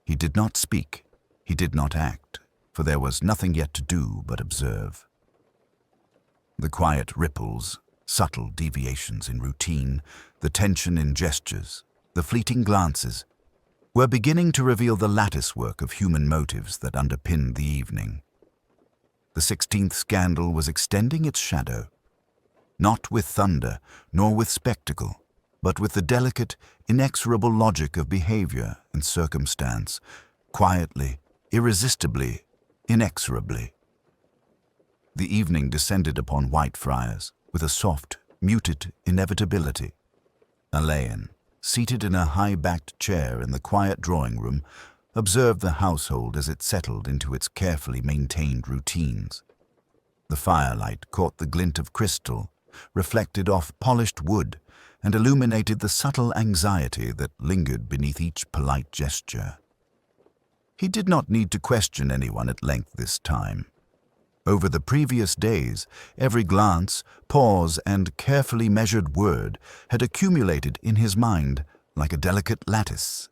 He did not speak, he did not act, for there was nothing yet to do but observe. The quiet ripples, subtle deviations in routine, the tension in gestures, the fleeting glances, were beginning to reveal the latticework of human motives that underpinned the evening. The 16th scandal was extending its shadow, not with thunder, nor with spectacle, but with the delicate, inexorable logic of behavior and circumstance, quietly, irresistibly, inexorably. The evening descended upon Whitefriars with a soft, muted inevitability. Alleyn, seated in a high-backed chair in the quiet drawing-room, observed the household as it settled into its carefully maintained routines. The firelight caught the glint of crystal, reflected off polished wood, and illuminated the subtle anxiety that lingered beneath each polite gesture. He did not need to question anyone at length this time. Over the previous days, every glance, pause, and carefully measured word had accumulated in his mind like a delicate lattice.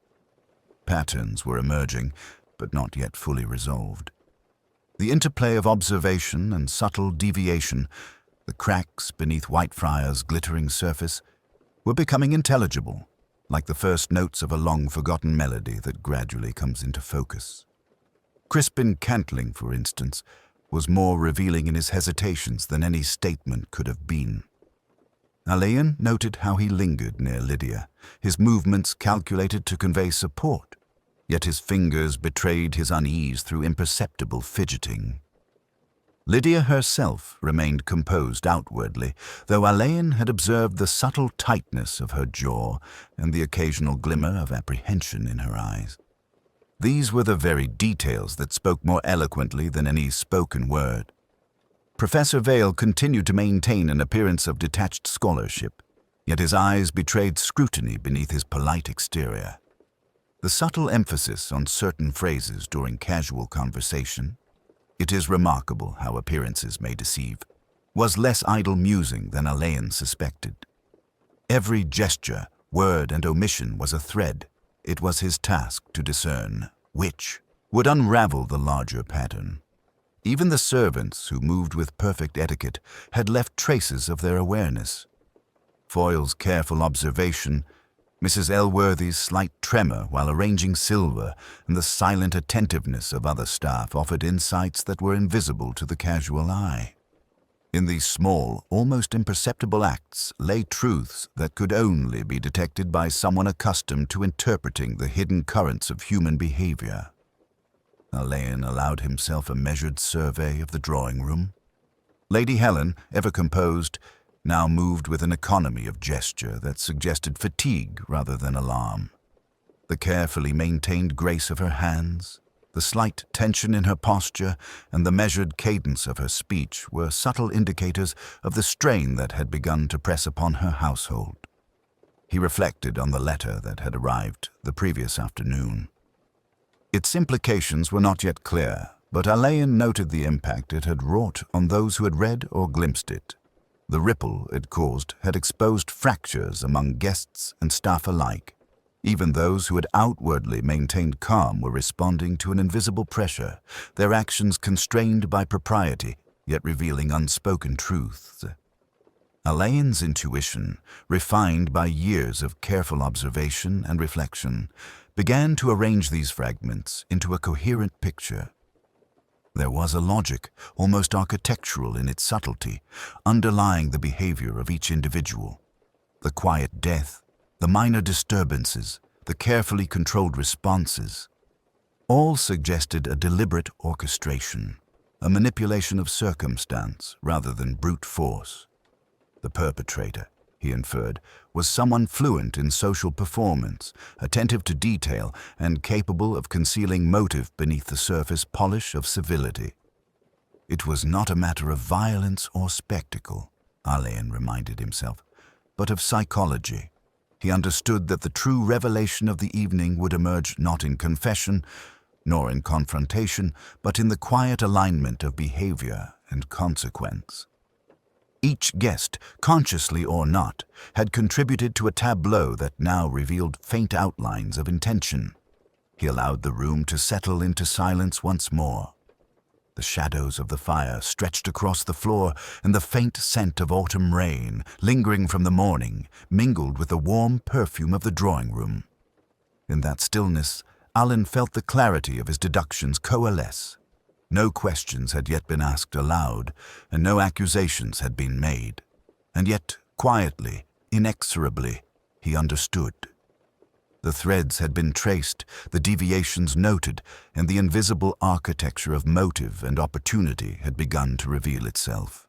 Patterns were emerging, but not yet fully resolved. The interplay of observation and subtle deviation, the cracks beneath Whitefriars' glittering surface, were becoming intelligible, like the first notes of a long-forgotten melody that gradually comes into focus. Crispin Cantling, for instance, was more revealing in his hesitations than any statement could have been. Alleyn noted how he lingered near Lydia, his movements calculated to convey support, yet his fingers betrayed his unease through imperceptible fidgeting. Lydia herself remained composed outwardly, though Alleyn had observed the subtle tightness of her jaw and the occasional glimmer of apprehension in her eyes. These were the very details that spoke more eloquently than any spoken word. Professor Vale continued to maintain an appearance of detached scholarship, yet his eyes betrayed scrutiny beneath his polite exterior. The subtle emphasis on certain phrases during casual conversation, "It is remarkable how appearances may deceive," was less idle musing than Alleyn suspected. Every gesture, word, and omission was a thread. It was his task to discern which would unravel the larger pattern. Even the servants, who moved with perfect etiquette, had left traces of their awareness. Foyle's careful observation, Mrs. Elworthy's slight tremor while arranging silver, and the silent attentiveness of other staff offered insights that were invisible to the casual eye. In these small, almost imperceptible acts lay truths that could only be detected by someone accustomed to interpreting the hidden currents of human behavior. Alleyn allowed himself a measured survey of the drawing-room. Lady Helen, ever composed, now moved with an economy of gesture that suggested fatigue rather than alarm. The carefully maintained grace of her hands, the slight tension in her posture, and the measured cadence of her speech were subtle indicators of the strain that had begun to press upon her household. He reflected on the letter that had arrived the previous afternoon. Its implications were not yet clear, but Alleyn noted the impact it had wrought on those who had read or glimpsed it. The ripple it caused had exposed fractures among guests and staff alike. Even those who had outwardly maintained calm were responding to an invisible pressure, their actions constrained by propriety, yet revealing unspoken truths. Alleyn's intuition, refined by years of careful observation and reflection, began to arrange these fragments into a coherent picture. There was a logic, almost architectural in its subtlety, underlying the behavior of each individual. The quiet death, the minor disturbances, the carefully controlled responses, all suggested a deliberate orchestration, a manipulation of circumstance rather than brute force. The perpetrator, he inferred, was someone fluent in social performance, attentive to detail, and capable of concealing motive beneath the surface polish of civility. It was not a matter of violence or spectacle, Alleyn reminded himself, but of psychology. He understood that the true revelation of the evening would emerge not in confession, nor in confrontation, but in the quiet alignment of behavior and consequence. Each guest, consciously or not, had contributed to a tableau that now revealed faint outlines of intention. He allowed the room to settle into silence once more. The shadows of the fire stretched across the floor, and the faint scent of autumn rain, lingering from the morning, mingled with the warm perfume of the drawing-room. In that stillness, Alleyn felt the clarity of his deductions coalesce. No questions had yet been asked aloud, and no accusations had been made. And yet, quietly, inexorably, he understood. The threads had been traced, the deviations noted, and the invisible architecture of motive and opportunity had begun to reveal itself.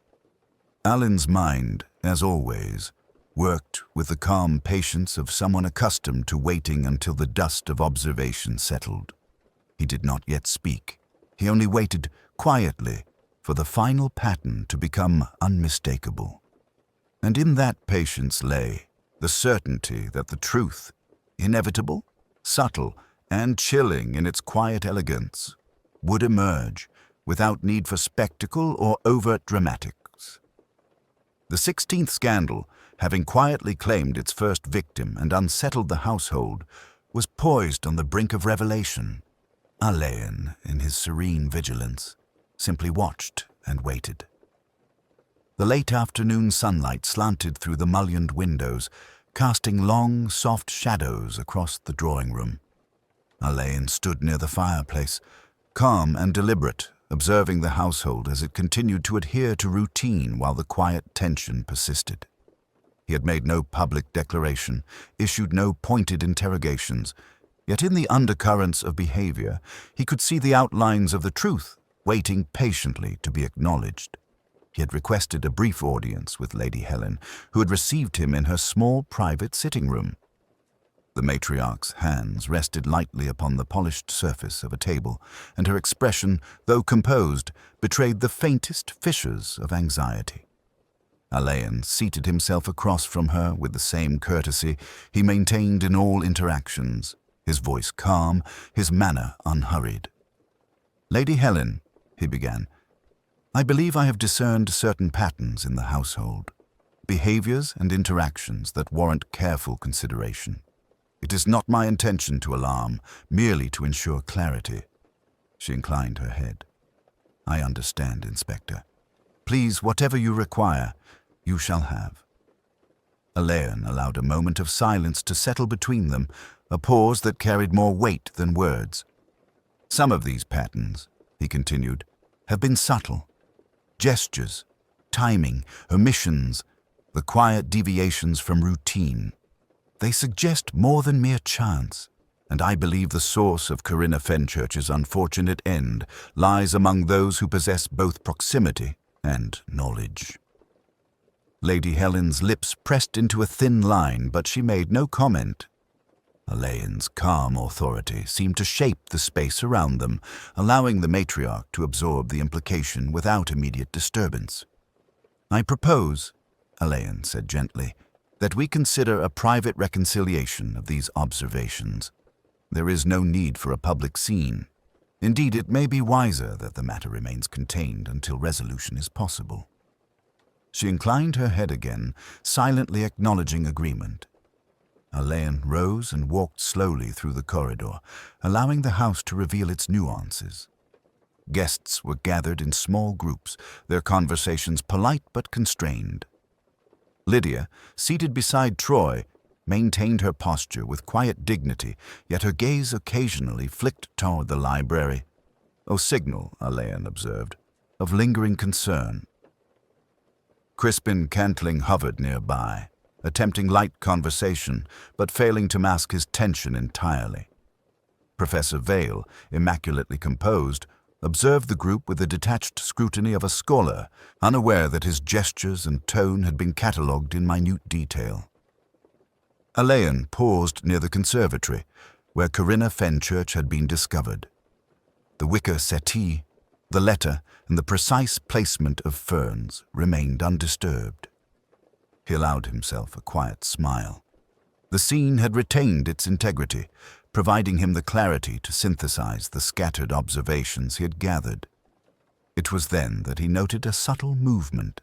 Alleyn's mind, as always, worked with the calm patience of someone accustomed to waiting until the dust of observation settled. He did not yet speak. He only waited quietly for the final pattern to become unmistakable. And in that patience lay the certainty that the truth, inevitable, subtle, and chilling in its quiet elegance, would emerge without need for spectacle or overt dramatics. The 16th scandal, having quietly claimed its first victim and unsettled the household, was poised on the brink of revelation. Alleyn, in his serene vigilance, simply watched and waited. The late afternoon sunlight slanted through the mullioned windows, casting long, soft shadows across the drawing room. Alleyn stood near the fireplace, calm and deliberate, observing the household as it continued to adhere to routine while the quiet tension persisted. He had made no public declaration, issued no pointed interrogations, yet in the undercurrents of behavior he could see the outlines of the truth waiting patiently to be acknowledged. He had requested a brief audience with Lady Helen, who had received him in her small private sitting room. The matriarch's hands rested lightly upon the polished surface of a table, and her expression, though composed, betrayed the faintest fissures of anxiety. Alleyn seated himself across from her with the same courtesy he maintained in all interactions, his voice calm, his manner unhurried. "Lady Helen," he began, "I believe I have discerned certain patterns in the household, behaviors and interactions that warrant careful consideration. It is not my intention to alarm, merely to ensure clarity." She inclined her head. "I understand, Inspector. Please, whatever you require, you shall have." Alleyn allowed a moment of silence to settle between them, a pause that carried more weight than words. "Some of these patterns," he continued, "have been subtle. Gestures, timing, omissions, the quiet deviations from routine. They suggest more than mere chance, and I believe the source of Corinna Fenchurch's unfortunate end lies among those who possess both proximity and knowledge." Lady Helen's lips pressed into a thin line, but she made no comment. Alleyn's calm authority seemed to shape the space around them, allowing the matriarch to absorb the implication without immediate disturbance. "I propose," Alleyn said gently, "that we consider a private reconciliation of these observations. There is no need for a public scene. Indeed, it may be wiser that the matter remains contained until resolution is possible." She inclined her head again, silently acknowledging agreement. Alleyn rose and walked slowly through the corridor, allowing the house to reveal its nuances. Guests were gathered in small groups, their conversations polite but constrained. Lydia, seated beside Troy, maintained her posture with quiet dignity, yet her gaze occasionally flicked toward the library, a signal, Alleyn observed, of lingering concern. Crispin Cantling hovered nearby, attempting light conversation, but failing to mask his tension entirely. Professor Vale, immaculately composed, observed the group with the detached scrutiny of a scholar, unaware that his gestures and tone had been catalogued in minute detail. Alleyn paused near the conservatory, where Corinna Fenchurch had been discovered. The wicker settee, the letter, and the precise placement of ferns remained undisturbed. He allowed himself a quiet smile. The scene had retained its integrity, providing him the clarity to synthesize the scattered observations he had gathered. It was then that he noted a subtle movement.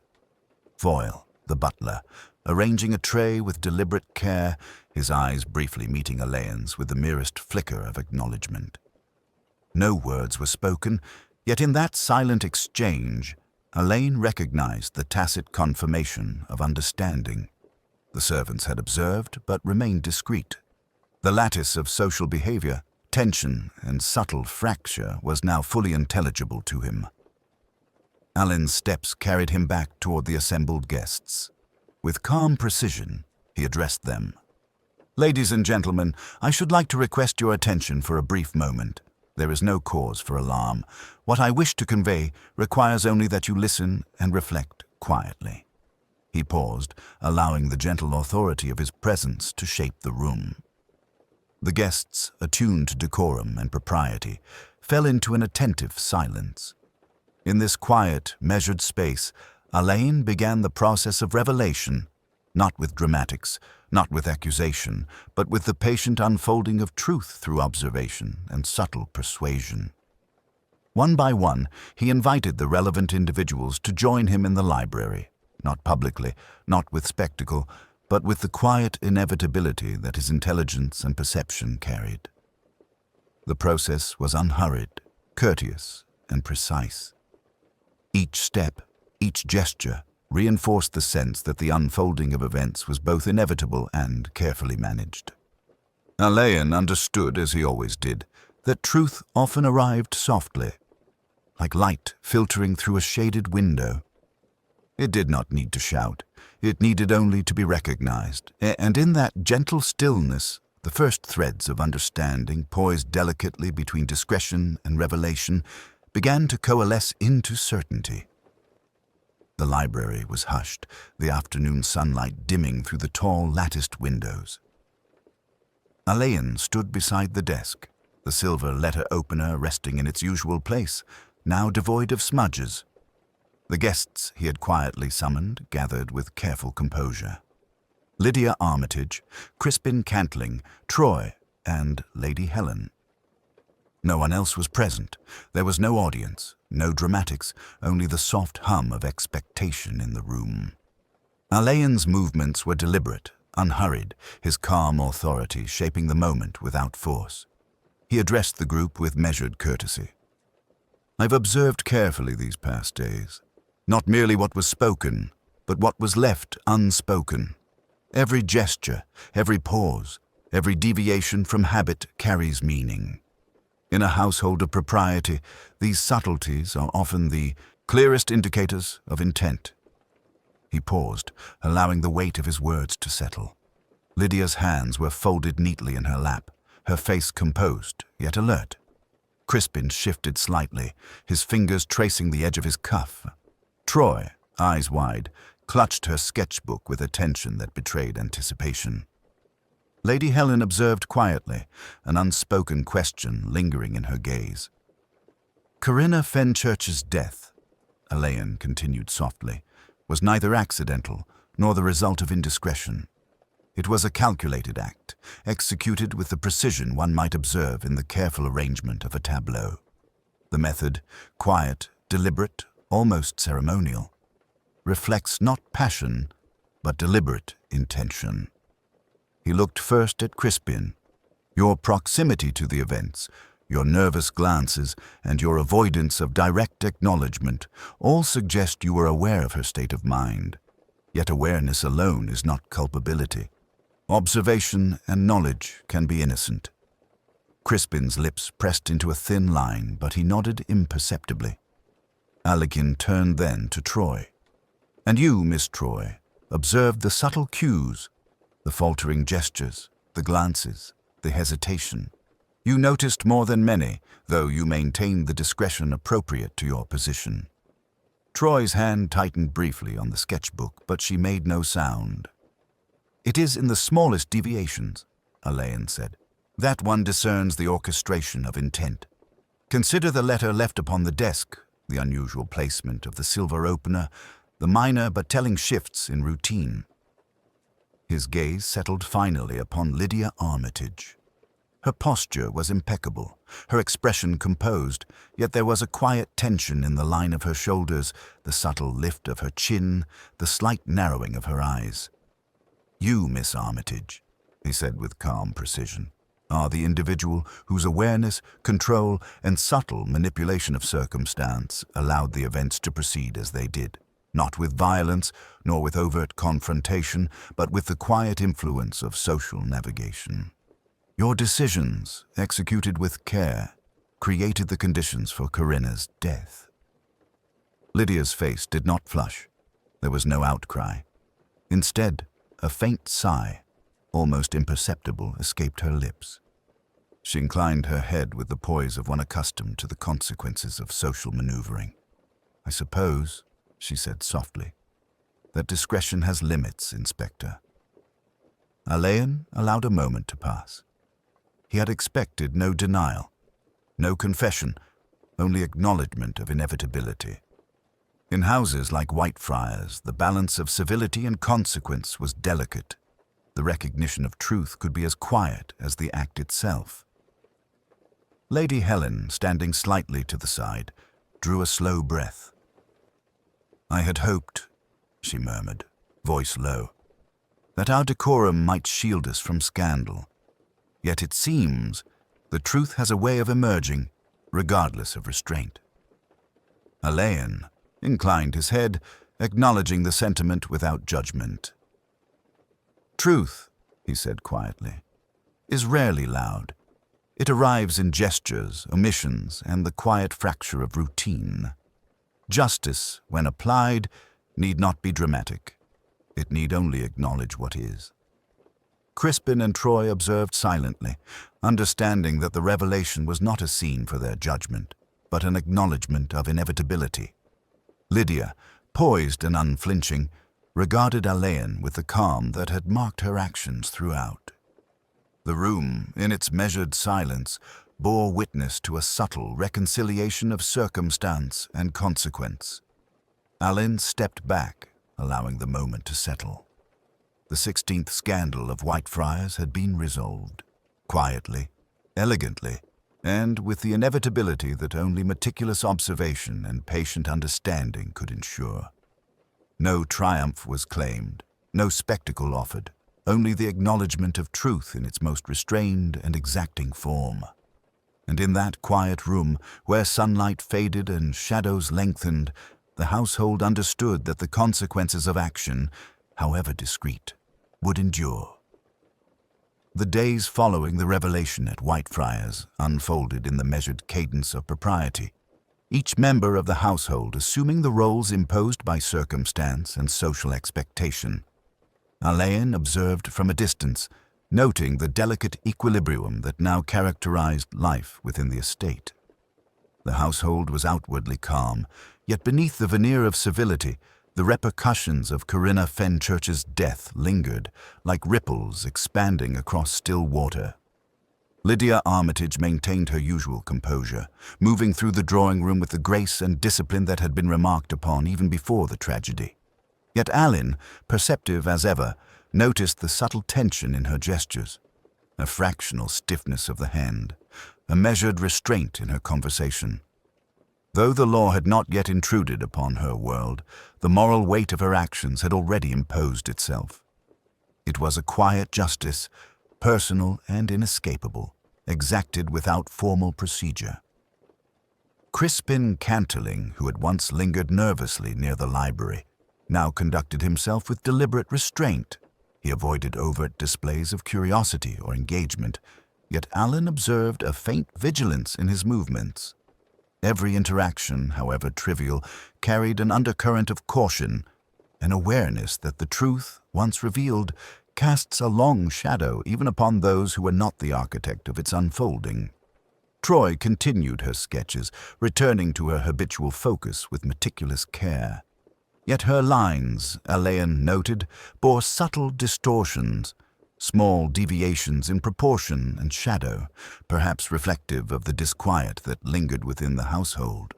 Foyle, the butler, arranging a tray with deliberate care, his eyes briefly meeting Alleyn's with the merest flicker of acknowledgement. No words were spoken, yet in that silent exchange, Alleyn recognized the tacit confirmation of understanding. The servants had observed, but remained discreet. The lattice of social behavior, tension, and subtle fracture was now fully intelligible to him. Alleyn's steps carried him back toward the assembled guests. With calm precision, he addressed them. "Ladies and gentlemen, I should like to request your attention for a brief moment. There is no cause for alarm. What I wish to convey requires only that you listen and reflect quietly." He paused, allowing the gentle authority of his presence to shape the room. The guests, attuned to decorum and propriety, fell into an attentive silence. In this quiet, measured space, Alleyn began the process of revelation, not with dramatics, not with accusation, but with the patient unfolding of truth through observation and subtle persuasion. One by one, he invited the relevant individuals to join him in the library, not publicly, not with spectacle, but with the quiet inevitability that his intelligence and perception carried. The process was unhurried, courteous, and precise. Each step, each gesture, reinforced the sense that the unfolding of events was both inevitable and carefully managed. Alleyn understood, as he always did, that truth often arrived softly, like light filtering through a shaded window. It did not need to shout. It needed only to be recognized, and in that gentle stillness, the first threads of understanding, poised delicately between discretion and revelation, began to coalesce into certainty. The library was hushed, the afternoon sunlight dimming through the tall, latticed windows. Alleyn stood beside the desk, the silver letter opener resting in its usual place, now devoid of smudges. The guests he had quietly summoned gathered with careful composure. Lydia Armitage, Crispin Cantling, Troy, and Lady Helen. No one else was present. There was no audience, no dramatics, only the soft hum of expectation in the room. Alleyn's movements were deliberate, unhurried, his calm authority shaping the moment without force. He addressed the group with measured courtesy. "I've observed carefully these past days, not merely what was spoken, but what was left unspoken. Every gesture, every pause, every deviation from habit carries meaning. In a household of propriety, these subtleties are often the clearest indicators of intent." He paused, allowing the weight of his words to settle. Lydia's hands were folded neatly in her lap, her face composed, yet alert. Crispin shifted slightly, his fingers tracing the edge of his cuff. Troy, eyes wide, clutched her sketchbook with a tension that betrayed anticipation. Lady Helen observed quietly, an unspoken question lingering in her gaze. "Corinna Fenchurch's death," Alleyn continued softly, "was neither accidental nor the result of indiscretion. It was a calculated act, executed with the precision one might observe in the careful arrangement of a tableau. The method, quiet, deliberate, almost ceremonial, reflects not passion, but deliberate intention." He looked first at Crispin. "Your proximity to the events, your nervous glances, and your avoidance of direct acknowledgement all suggest you were aware of her state of mind. Yet awareness alone is not culpability. Observation and knowledge can be innocent." Crispin's lips pressed into a thin line, but he nodded imperceptibly. Alleyn turned then to Troy. "And you, Miss Troy, observed the subtle cues, the faltering gestures, the glances, the hesitation. You noticed more than many, though you maintained the discretion appropriate to your position." Troy's hand tightened briefly on the sketchbook, but she made no sound. "It is in the smallest deviations," Alleyn said, "that one discerns the orchestration of intent. Consider the letter left upon the desk, the unusual placement of the silver opener, the minor but telling shifts in routine." His gaze settled finally upon Lydia Armitage. Her posture was impeccable, her expression composed, yet there was a quiet tension in the line of her shoulders, the subtle lift of her chin, the slight narrowing of her eyes. "You, Miss Armitage," he said with calm precision, "are the individual whose awareness, control, and subtle manipulation of circumstance allowed the events to proceed as they did. Not with violence, nor with overt confrontation, but with the quiet influence of social navigation. Your decisions, executed with care, created the conditions for Corinna's death." Lydia's face did not flush. There was no outcry. Instead, a faint sigh, almost imperceptible, escaped her lips. She inclined her head with the poise of one accustomed to the consequences of social maneuvering. "I suppose," she said softly, "that discretion has limits, Inspector." Alleyn allowed a moment to pass. He had expected no denial, no confession, only acknowledgement of inevitability. In houses like Whitefriars, the balance of civility and consequence was delicate. The recognition of truth could be as quiet as the act itself. Lady Helen, standing slightly to the side, drew a slow breath. "I had hoped," she murmured, voice low, "that our decorum might shield us from scandal. Yet it seems the truth has a way of emerging, regardless of restraint." Alleyn inclined his head, acknowledging the sentiment without judgment. "Truth," he said quietly, "is rarely loud. It arrives in gestures, omissions, and the quiet fracture of routine. Justice, when applied, need not be dramatic. It need only acknowledge what is." Crispin and Troy observed silently, understanding that the revelation was not a scene for their judgment, but an acknowledgment of inevitability. Lydia, poised and unflinching, regarded Alleyn with the calm that had marked her actions throughout. The room, in its measured silence, bore witness to a subtle reconciliation of circumstance and consequence. Alleyn stepped back, allowing the moment to settle. The 16th scandal of Whitefriars had been resolved, quietly, elegantly, and with the inevitability that only meticulous observation and patient understanding could ensure. No triumph was claimed, no spectacle offered, only the acknowledgement of truth in its most restrained and exacting form. And in that quiet room, where sunlight faded and shadows lengthened, the household understood that the consequences of action, however discreet, would endure. The days following the revelation at Whitefriars unfolded in the measured cadence of propriety, each member of the household assuming the roles imposed by circumstance and social expectation. Alleyn observed from a distance, noting the delicate equilibrium that now characterized life within the estate. The household was outwardly calm, yet beneath the veneer of civility, the repercussions of Corinna Fenchurch's death lingered, like ripples expanding across still water. Lydia Armitage maintained her usual composure, moving through the drawing room with the grace and discipline that had been remarked upon even before the tragedy. Yet Alleyn, perceptive as ever, noticed the subtle tension in her gestures, a fractional stiffness of the hand, a measured restraint in her conversation. Though the law had not yet intruded upon her world, the moral weight of her actions had already imposed itself. It was a quiet justice, personal and inescapable, exacted without formal procedure. Crispin Canterling, who had once lingered nervously near the library, now conducted himself with deliberate restraint. He avoided overt displays of curiosity or engagement, yet Alleyn observed a faint vigilance in his movements. Every interaction, however trivial, carried an undercurrent of caution, an awareness that the truth, once revealed, casts a long shadow even upon those who were not the architect of its unfolding. Troy continued her sketches, returning to her habitual focus with meticulous care. Yet her lines, Alleyn noted, bore subtle distortions, small deviations in proportion and shadow, perhaps reflective of the disquiet that lingered within the household.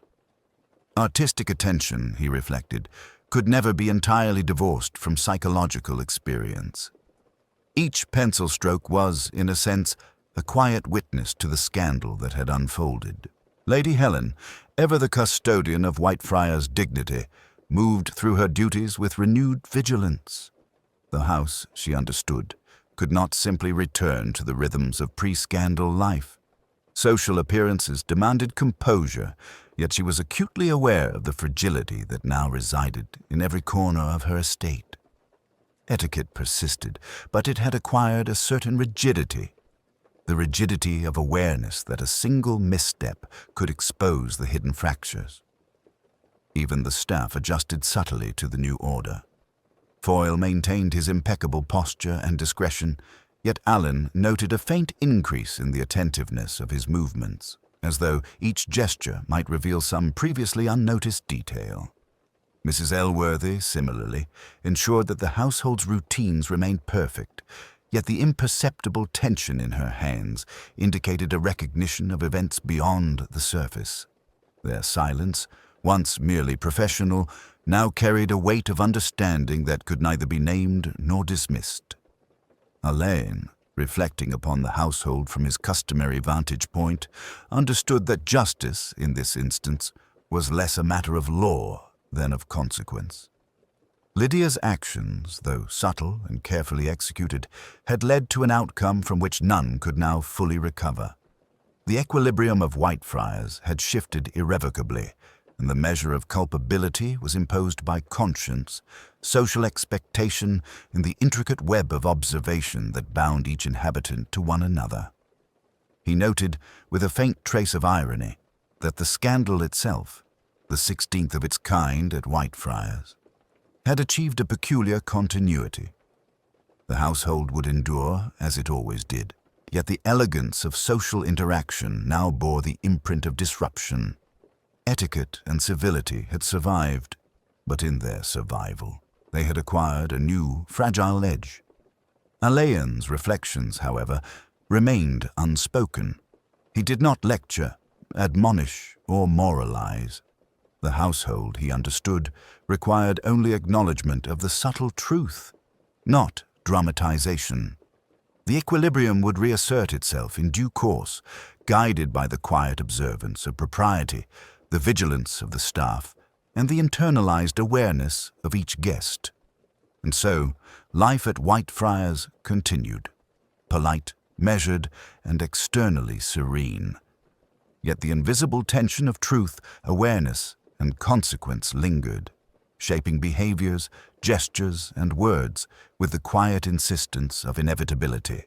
Artistic attention, he reflected, could never be entirely divorced from psychological experience. Each pencil stroke was, in a sense, a quiet witness to the scandal that had unfolded. Lady Helen, ever the custodian of Whitefriars' dignity, moved through her duties with renewed vigilance. The house, she understood, could not simply return to the rhythms of pre-scandal life. Social appearances demanded composure, yet she was acutely aware of the fragility that now resided in every corner of her estate. Etiquette persisted, but it had acquired a certain rigidity, the rigidity of awareness that a single misstep could expose the hidden fractures. Even the staff adjusted subtly to the new order. Foyle maintained his impeccable posture and discretion, yet Alleyn noted a faint increase in the attentiveness of his movements, as though each gesture might reveal some previously unnoticed detail. Mrs. Elworthy, similarly, ensured that the household's routines remained perfect, yet the imperceptible tension in her hands indicated a recognition of events beyond the surface. Their silence, once merely professional, now carried a weight of understanding that could neither be named nor dismissed. Alleyn, reflecting upon the household from his customary vantage point, understood that justice, in this instance, was less a matter of law than of consequence. Lydia's actions, though subtle and carefully executed, had led to an outcome from which none could now fully recover. The equilibrium of Whitefriars had shifted irrevocably, and the measure of culpability was imposed by conscience, social expectation, and the intricate web of observation that bound each inhabitant to one another. He noted, with a faint trace of irony, that the scandal itself, the 16th of its kind at Whitefriars, had achieved a peculiar continuity. The household would endure, as it always did, yet the elegance of social interaction now bore the imprint of disruption. Etiquette and civility had survived, but in their survival, they had acquired a new, fragile edge. Alleyn's reflections, however, remained unspoken. He did not lecture, admonish, or moralize. The household, he understood, required only acknowledgement of the subtle truth, not dramatization. The equilibrium would reassert itself in due course, guided by the quiet observance of propriety, the vigilance of the staff, and the internalized awareness of each guest. And so, life at Whitefriars continued, polite, measured, and externally serene. Yet the invisible tension of truth, awareness, and consequence lingered, shaping behaviors, gestures, and words with the quiet insistence of inevitability.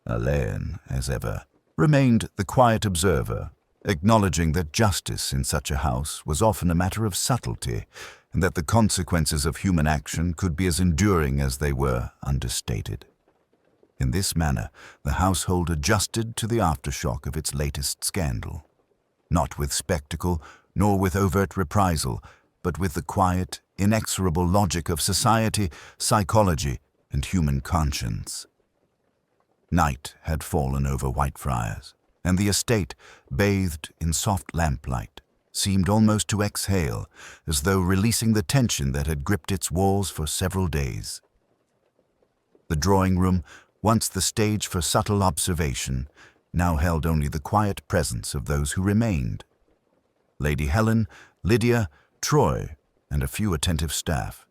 Alleyn, as ever, remained the quiet observer, acknowledging that justice in such a house was often a matter of subtlety, and that the consequences of human action could be as enduring as they were understated. In this manner, the household adjusted to the aftershock of its latest scandal, not with spectacle, nor with overt reprisal, but with the quiet, inexorable logic of society, psychology, and human conscience. Night had fallen over Whitefriars, and the estate, bathed in soft lamplight, seemed almost to exhale, as though releasing the tension that had gripped its walls for several days. The drawing-room, once the stage for subtle observation, now held only the quiet presence of those who remained. Lady Helen, Lydia, Troy, and a few attentive staff.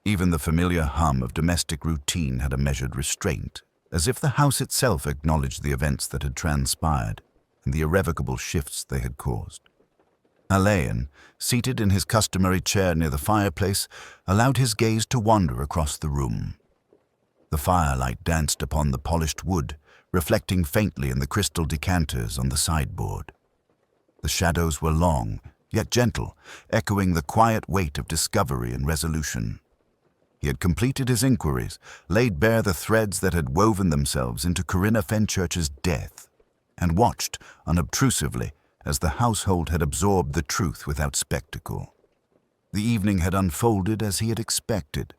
Even the familiar hum of domestic routine had a measured restraint, as if the house itself acknowledged the events that had transpired and the irrevocable shifts they had caused. Alleyn, seated in his customary chair near the fireplace, allowed his gaze to wander across the room. The firelight danced upon the polished wood, reflecting faintly in the crystal decanters on the sideboard. The shadows were long, yet gentle, echoing the quiet weight of discovery and resolution. He had completed his inquiries, laid bare the threads that had woven themselves into Corinna Fenchurch's death, and watched unobtrusively as the household had absorbed the truth without spectacle. The evening had unfolded as he had expected,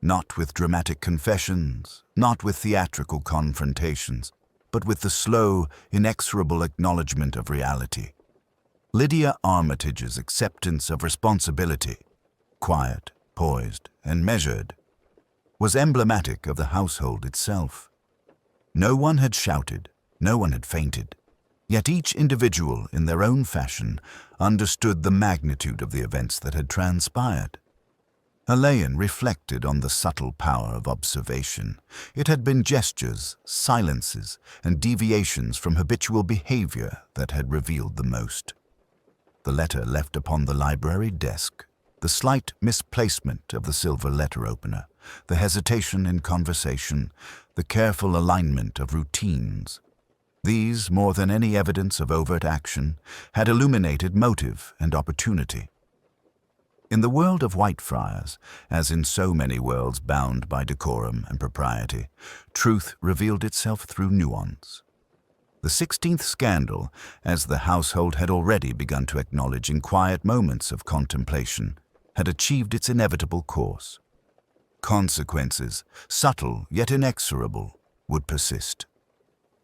not with dramatic confessions, not with theatrical confrontations, but with the slow, inexorable acknowledgement of reality. Lydia Armitage's acceptance of responsibility, quiet, poised, and measured, was emblematic of the household itself. No one had shouted, no one had fainted, yet each individual, in their own fashion, understood the magnitude of the events that had transpired. Alleyn reflected on the subtle power of observation. It had been gestures, silences, and deviations from habitual behavior that had revealed the most. The letter left upon the library desk, the slight misplacement of the silver letter opener, the hesitation in conversation, the careful alignment of routines. These, more than any evidence of overt action, had illuminated motive and opportunity. In the world of Whitefriars, as in so many worlds bound by decorum and propriety, truth revealed itself through nuance. The 16th scandal, as the household had already begun to acknowledge in quiet moments of contemplation, had achieved its inevitable course. Consequences, subtle yet inexorable, would persist.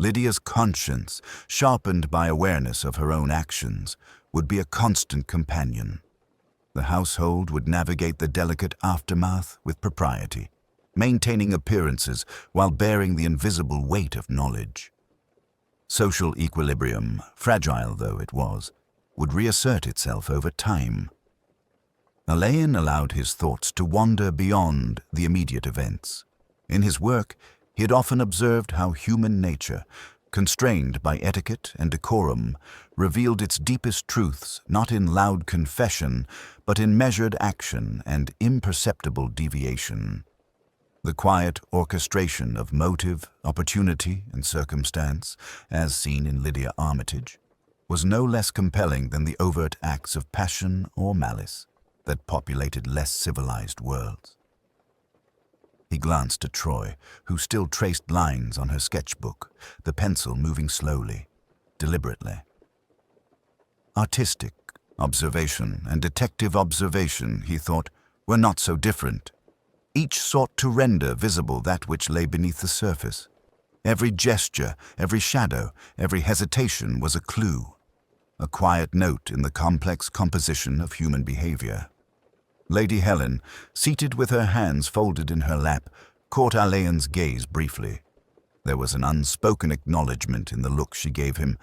Lydia's conscience, sharpened by awareness of her own actions, would be a constant companion. The household would navigate the delicate aftermath with propriety, maintaining appearances while bearing the invisible weight of knowledge. Social equilibrium, fragile though it was, would reassert itself over time. Alleyn allowed his thoughts to wander beyond the immediate events. In his work, he had often observed how human nature, constrained by etiquette and decorum, revealed its deepest truths not in loud confession, but in measured action and imperceptible deviation. The quiet orchestration of motive, opportunity, and circumstance, as seen in Lydia Armitage, was no less compelling than the overt acts of passion or malice that populated less civilized worlds. He glanced at Troy, who still traced lines on her sketchbook, the pencil moving slowly, deliberately. Artistic observation and detective observation, he thought, were not so different. Each sought to render visible that which lay beneath the surface. Every gesture, every shadow, every hesitation was a clue, a quiet note in the complex composition of human behavior. Lady Helen, seated with her hands folded in her lap, caught Alleyn's gaze briefly. There was an unspoken acknowledgment in the look she gave him,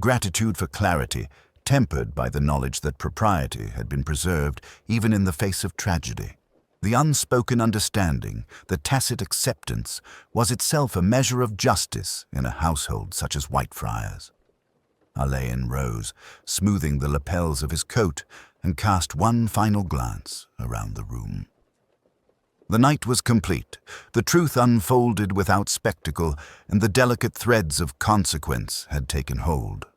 gratitude for clarity, tempered by the knowledge that propriety had been preserved even in the face of tragedy. The unspoken understanding, the tacit acceptance, was itself a measure of justice in a household such as Whitefriars. Alleyn rose, smoothing the lapels of his coat, and cast one final glance around the room. The night was complete, the truth unfolded without spectacle, and the delicate threads of consequence had taken hold.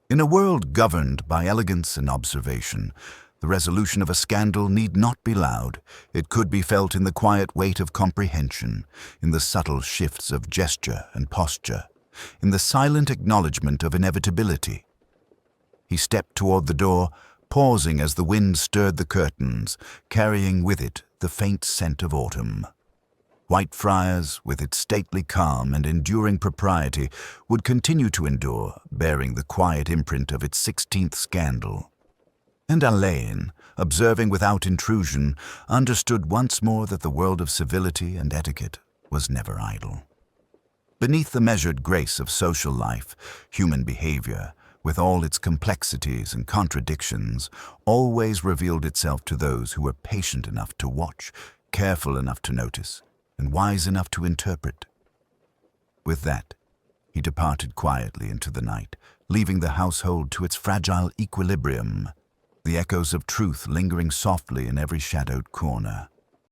In a world governed by elegance and observation, the resolution of a scandal need not be loud. It could be felt in the quiet weight of comprehension, in the subtle shifts of gesture and posture, in the silent acknowledgement of inevitability. He stepped toward the door, pausing as the wind stirred the curtains, carrying with it the faint scent of autumn. Whitefriars, with its stately calm and enduring propriety, would continue to endure, bearing the quiet imprint of its 16th scandal. And Alleyn, observing without intrusion, understood once more that the world of civility and etiquette was never idle. Beneath the measured grace of social life, human behavior, with all its complexities and contradictions, always revealed itself to those who were patient enough to watch, careful enough to notice, and wise enough to interpret. With that, he departed quietly into the night, leaving the household to its fragile equilibrium, the echoes of truth lingering softly in every shadowed corner.